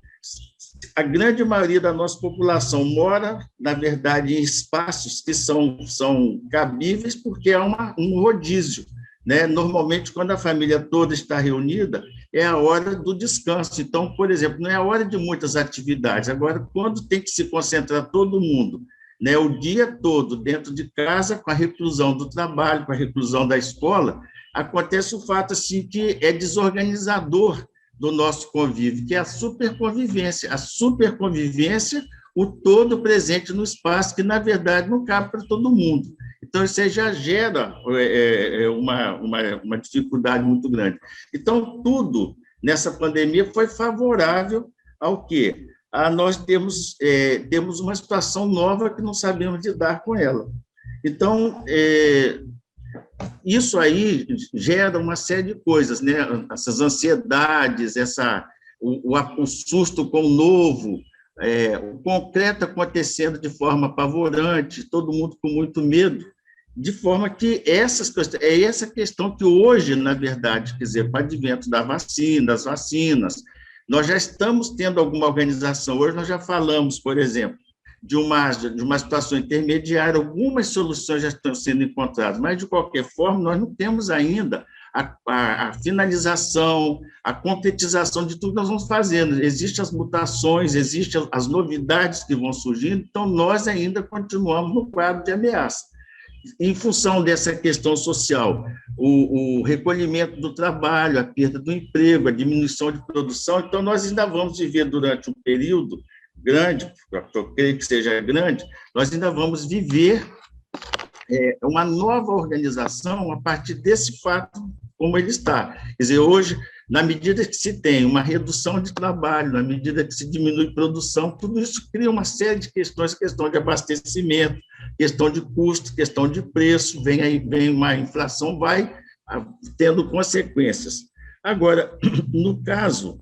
Speaker 9: A grande maioria da nossa população mora, na verdade, em espaços que são cabíveis, porque é um rodízio, né? Normalmente, quando a família toda está reunida, é a hora do descanso. Então, por exemplo, não é a hora de muitas atividades. Agora, quando tem que se concentrar todo mundo, né, o dia todo dentro de casa, com a reclusão do trabalho, com a reclusão da escola, acontece o fato assim, que é desorganizador do nosso convívio, que é a superconvivência. A superconvivência, o todo presente no espaço, que, na verdade, não cabe para todo mundo. Então, isso aí já gera uma dificuldade muito grande. Então, tudo nessa pandemia foi favorável ao quê? Nós temos uma situação nova que não sabemos lidar com ela. Então, isso aí gera uma série de coisas, né? Essas ansiedades, o susto com o novo, o concreto acontecendo de forma apavorante, todo mundo com muito medo, de forma que essa questão que hoje, na verdade, quer dizer, com o advento das vacinas, nós já estamos tendo alguma organização. Hoje nós já falamos, por exemplo, de uma situação intermediária, algumas soluções já estão sendo encontradas, mas, de qualquer forma, nós não temos ainda a finalização, a concretização de tudo que nós vamos fazendo. Existem as mutações, existem as novidades que vão surgindo, então nós ainda continuamos no quadro de ameaça. Em função dessa questão social, o recolhimento do trabalho, a perda do emprego, a diminuição de produção, então nós ainda vamos viver durante um período grande, eu creio que seja grande, nós ainda vamos viver uma nova organização a partir desse fato como ele está. Quer dizer, hoje, na medida que se tem uma redução de trabalho, na medida que se diminui produção, tudo isso cria uma série de questões, questão de abastecimento, questão de custo, questão de preço, vem uma inflação, vai tendo consequências. Agora, no caso,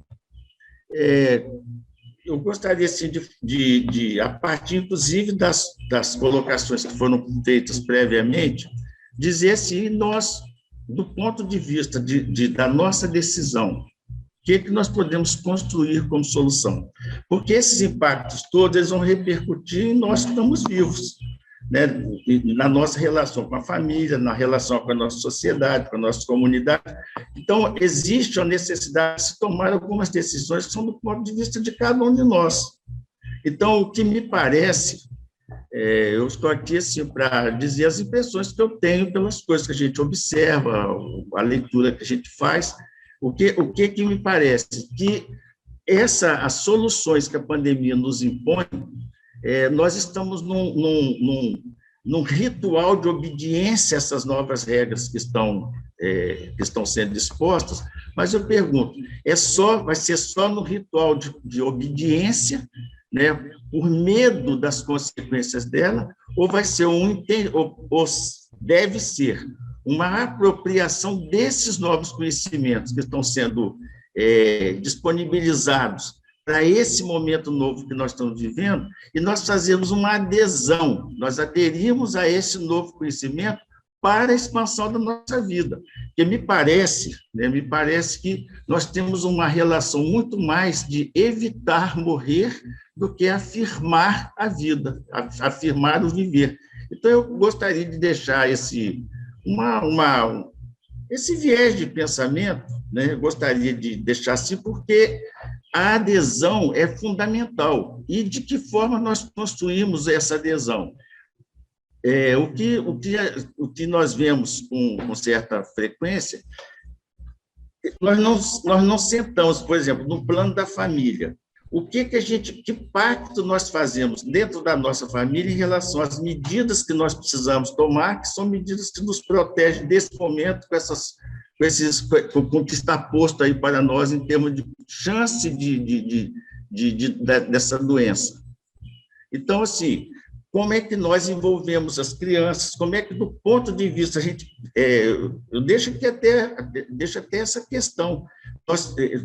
Speaker 9: eu gostaria, assim, de a partir, inclusive, das colocações que foram feitas previamente, dizer assim, nós, do ponto de vista da nossa decisão, o que nós podemos construir como solução? Porque esses impactos todos eles vão repercutir em nós que estamos vivos, né? Na nossa relação com a família, na relação com a nossa sociedade, com a nossa comunidade. Então, existe a necessidade de se tomar algumas decisões que são do ponto de vista de cada um de nós. Então, o que me parece, eu estou aqui assim, para dizer as impressões que eu tenho pelas coisas que a gente observa, a leitura que a gente faz. O que me parece? Que as soluções que a pandemia nos impõe, nós estamos num ritual de obediência a essas novas regras que estão sendo expostas, mas eu pergunto, vai ser só no ritual de obediência, né, por medo das consequências dela, ou vai ser ou deve ser uma apropriação desses novos conhecimentos que estão sendo disponibilizados para esse momento novo que nós estamos vivendo, e nós fazemos uma adesão, nós aderimos a esse novo conhecimento para a expansão da nossa vida. Porque me parece que nós temos uma relação muito mais de evitar morrer do que afirmar a vida, afirmar o viver. Então, eu gostaria de deixar esse viés de pensamento, né? Eu gostaria de deixar assim, porque a adesão é fundamental. E de que forma nós construímos essa adesão? O que nós vemos com certa frequência, nós não sentamos, por exemplo, no plano da família. Que pacto nós fazemos dentro da nossa família em relação às medidas que nós precisamos tomar, que são medidas que nos protegem desse momento com o que está posto aí para nós em termos de chance dessa doença. Então, assim, como é que nós envolvemos as crianças? Como é que, do ponto de vista, eu deixo até essa questão.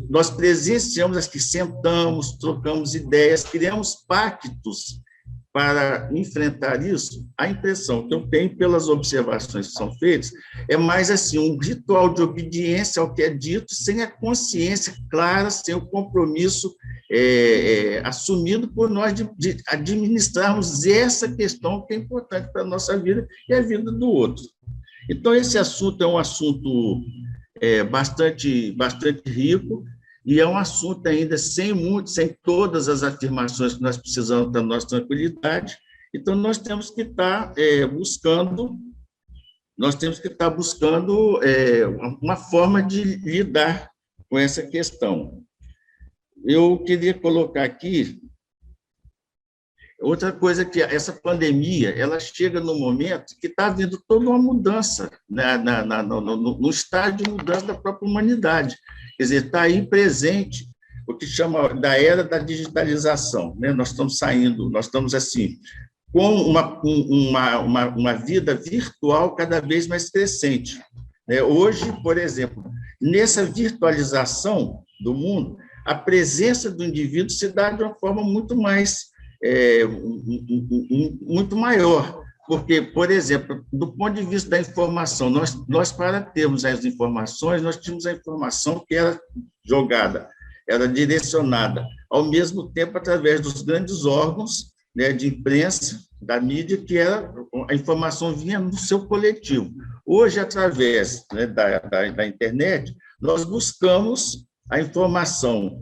Speaker 9: Nós presenciamos, que sentamos, trocamos ideias, criamos pactos para enfrentar isso. A impressão que eu tenho, pelas observações que são feitas, é mais assim, um ritual de obediência ao que é dito, sem a consciência clara, sem o compromisso assumido por nós de administrarmos essa questão que é importante para a nossa vida e a vida do outro. Então, esse assunto é um assunto bastante rico, e é um assunto ainda sem todas as afirmações que nós precisamos da nossa tranquilidade. Então, nós temos que estar buscando uma forma de lidar com essa questão. Eu queria colocar aqui outra coisa, que essa pandemia, ela chega no momento que está havendo toda uma mudança, né, no estágio de mudança da própria humanidade. Quer dizer, está aí presente o que chama da era da digitalização, né? Nós estamos assim, com uma vida virtual cada vez mais crescente, né? Hoje, por exemplo, nessa virtualização do mundo, a presença do indivíduo se dá de uma forma muito maior, porque, por exemplo, do ponto de vista da informação, nós para termos as informações, nós tínhamos a informação que era jogada, era direcionada, ao mesmo tempo, através dos grandes órgãos, né, de imprensa, da mídia, que a informação vinha no seu coletivo. Hoje, através, né, da internet, nós buscamos a informação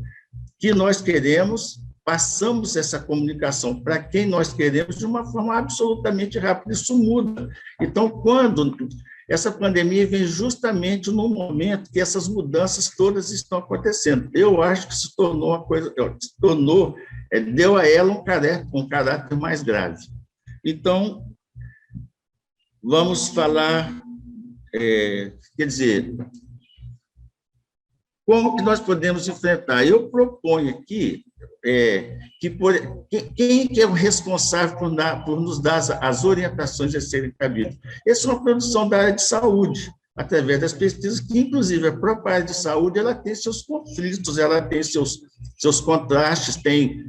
Speaker 9: que nós queremos, passamos essa comunicação para quem nós queremos de uma forma absolutamente rápida. Isso muda. Então, quando essa pandemia vem justamente no momento que essas mudanças todas estão acontecendo, eu acho que se tornou uma coisa, deu a ela um caráter mais grave. Então, vamos falar, quer dizer, como que nós podemos enfrentar? Eu proponho aqui quem é o responsável por nos dar as orientações a serem cabidas? Essa é uma produção da área de saúde, através das pesquisas, que, inclusive, a própria área de saúde ela tem seus conflitos, ela tem seus contrastes, tem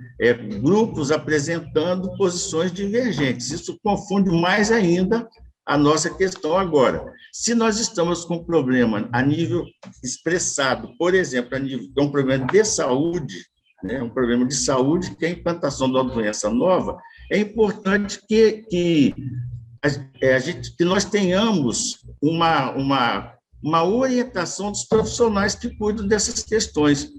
Speaker 9: grupos apresentando posições divergentes. Isso confunde mais ainda a nossa questão agora. Se nós estamos com um problema a nível expressado, por exemplo, é um problema de saúde, né, um problema de saúde, que é a implantação de uma doença nova, é importante que nós tenhamos uma orientação dos profissionais que cuidam dessas questões.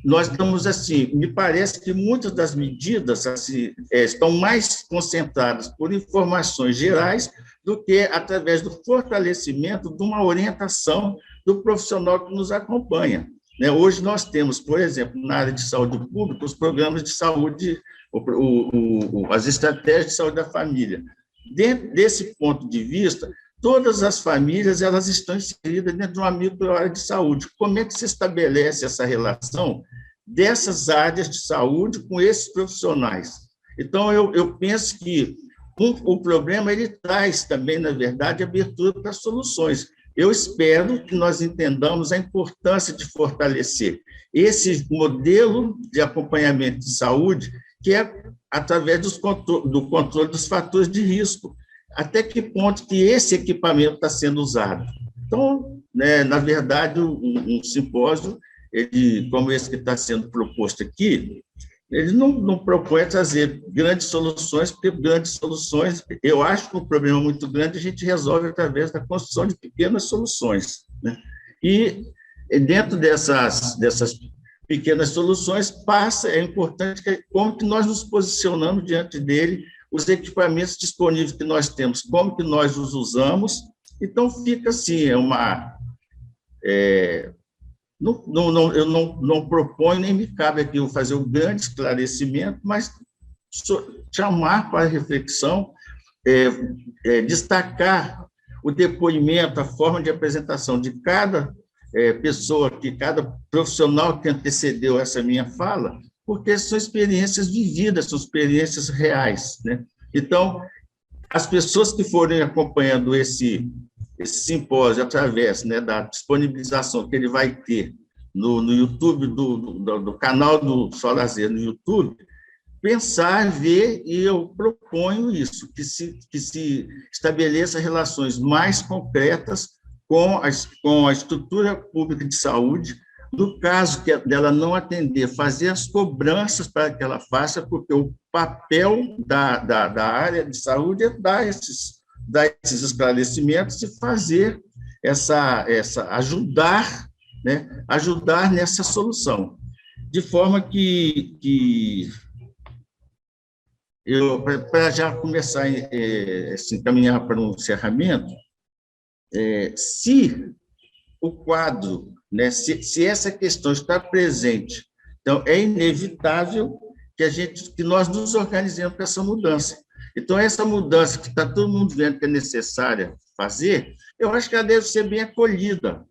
Speaker 9: Nós estamos assim, me parece que muitas das medidas assim, estão mais concentradas por informações gerais do que através do fortalecimento de uma orientação do profissional que nos acompanha. Hoje nós temos, por exemplo, na área de saúde pública, os programas de saúde as estratégias de saúde da família. Dentro desse ponto de vista, todas as famílias elas estão inseridas dentro de uma micro-área de saúde. Como é que se estabelece essa relação dessas áreas de saúde com esses profissionais? Então, eu penso que o problema ele traz também, na verdade, abertura para soluções. Eu espero que nós entendamos a importância de fortalecer esse modelo de acompanhamento de saúde, que é através do controle dos fatores de risco. Até que ponto que esse equipamento está sendo usado? Então, né, na verdade, um simpósio, como esse que está sendo proposto aqui, ele não propõe trazer grandes soluções, porque grandes soluções, eu acho que um problema muito grande a gente resolve através da construção de pequenas soluções, né? E dentro dessas pequenas soluções é importante como que nós nos posicionamos diante dele, os equipamentos disponíveis que nós temos, como que nós os usamos. Então, fica assim, eu não proponho, nem me cabe aqui eu fazer um grande esclarecimento, mas chamar para reflexão, destacar o depoimento, a forma de apresentação de cada pessoa, cada profissional que antecedeu essa minha fala, porque são experiências vividas, são experiências reais, né? Então, as pessoas que forem acompanhando esse simpósio através, né, da disponibilização que ele vai ter no YouTube, do canal do Solazer no YouTube, pensar, ver, e eu proponho isso, que se estabeleça relações mais concretas com a estrutura pública de saúde. No caso dela não atender, fazer as cobranças para que ela faça, porque o papel da área de saúde é dar esses esclarecimentos e fazer ajudar, né, ajudar nessa solução. De forma que para já começar a se encaminhar para um encerramento, se o quadro, né, se essa questão está presente, então é inevitável que nós nos organizemos para essa mudança. Então, essa mudança que está todo mundo vendo que é necessária fazer, eu acho que ela deve ser bem acolhida,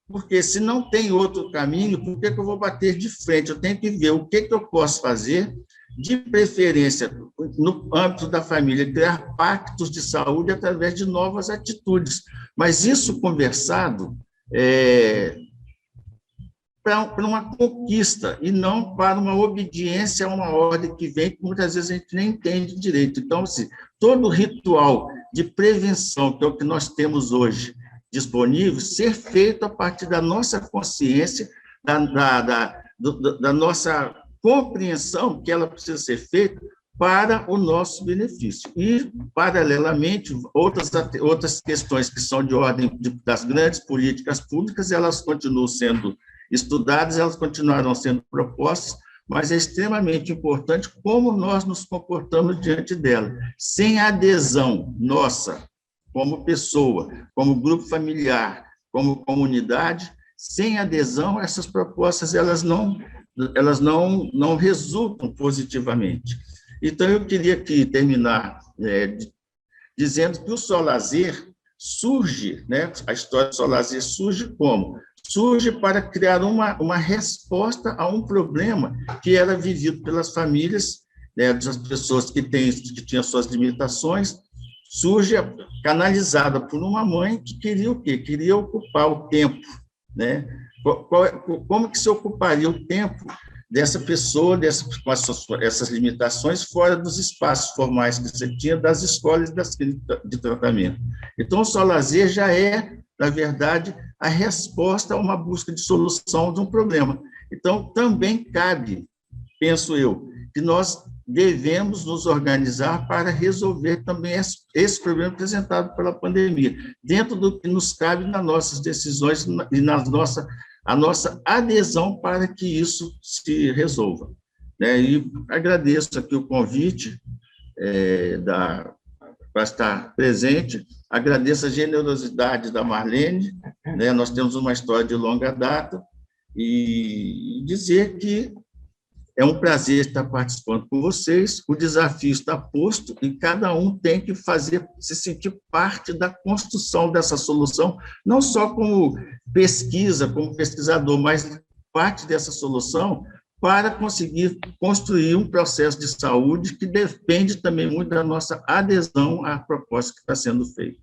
Speaker 9: porque se não tem outro caminho, por que eu vou bater de frente? Eu tenho que ver o que eu posso fazer, de preferência, no âmbito da família, criar pactos de saúde através de novas atitudes. Mas isso conversado para uma conquista e não para uma obediência a uma ordem que vem, que muitas vezes a gente nem entende direito. Então, assim, todo o ritual de prevenção, que é o que nós temos hoje disponível, ser feito a partir da nossa consciência, da nossa compreensão que ela precisa ser feita para o nosso benefício. E, paralelamente, outras questões que são de ordem das grandes políticas públicas, elas continuam sendo estudadas, elas continuarão sendo propostas, mas é extremamente importante como nós nos comportamos diante dela. Sem adesão nossa, como pessoa, como grupo familiar, como comunidade, sem adesão, essas propostas elas não resultam positivamente. Então, eu queria aqui terminar dizendo que o Solazer surge, né, a história do Solazer surge como? Surge para criar uma resposta a um problema que era vivido pelas famílias, né, das pessoas que tinham suas limitações, surge canalizada por uma mãe que queria o quê? Queria ocupar o tempo, né? Como que se ocuparia o tempo dessa pessoa, com essas limitações, fora dos espaços formais que você tinha, das escolas e das clínicas de tratamento? Então, o Solazer já é, na verdade, a resposta a uma busca de solução de um problema. Então, também cabe, penso eu, que nós devemos nos organizar para resolver também esse problema apresentado pela pandemia, dentro do que nos cabe nas nossas decisões e a nossa adesão para que isso se resolva, né? E agradeço aqui o convite para estar presente, agradeço a generosidade da Marlene, né? Nós temos uma história de longa data, e dizer que É um prazer estar participando com vocês. O desafio está posto e cada um tem que se sentir parte da construção dessa solução, não só como como pesquisador, mas parte dessa solução para conseguir construir um processo de saúde que depende também muito da nossa adesão à proposta que está sendo feita.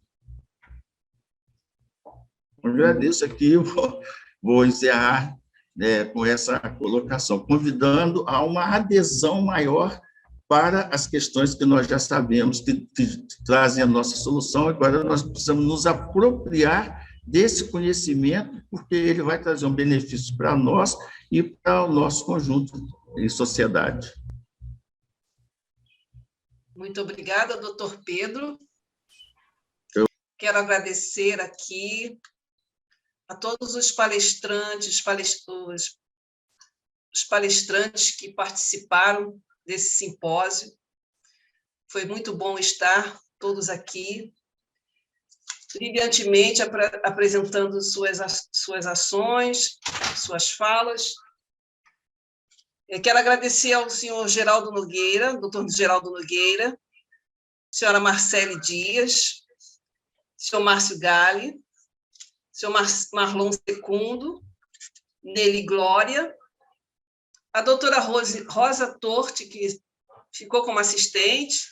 Speaker 9: Eu agradeço aqui, vou encerrar com essa colocação, convidando a uma adesão maior para as questões que nós já sabemos que trazem a nossa solução. Agora, nós precisamos nos apropriar desse conhecimento, porque ele vai trazer um benefício para nós e para o nosso conjunto em sociedade.
Speaker 1: Muito obrigada, doutor Pedro. Quero agradecer aqui a todos os palestrantes, os palestrantes que participaram desse simpósio. Foi muito bom estar todos aqui, brilhantemente apresentando suas ações, suas falas. Eu quero agradecer ao senhor Geraldo Nogueira, doutor Geraldo Nogueira, senhora Marcele Dias, senhor Márcio Galli, senhor Marlon Secundo, Nelly Glória, a doutora Rosa Torti, que ficou como assistente,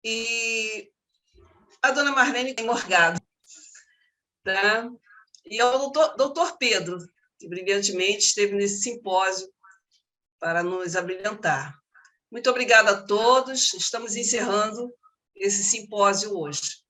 Speaker 1: e a dona Marlene Morgado, tá? E ao doutor Pedro, que brilhantemente esteve nesse simpósio para nos abrilhantar. Muito obrigada a todos, estamos encerrando esse simpósio hoje.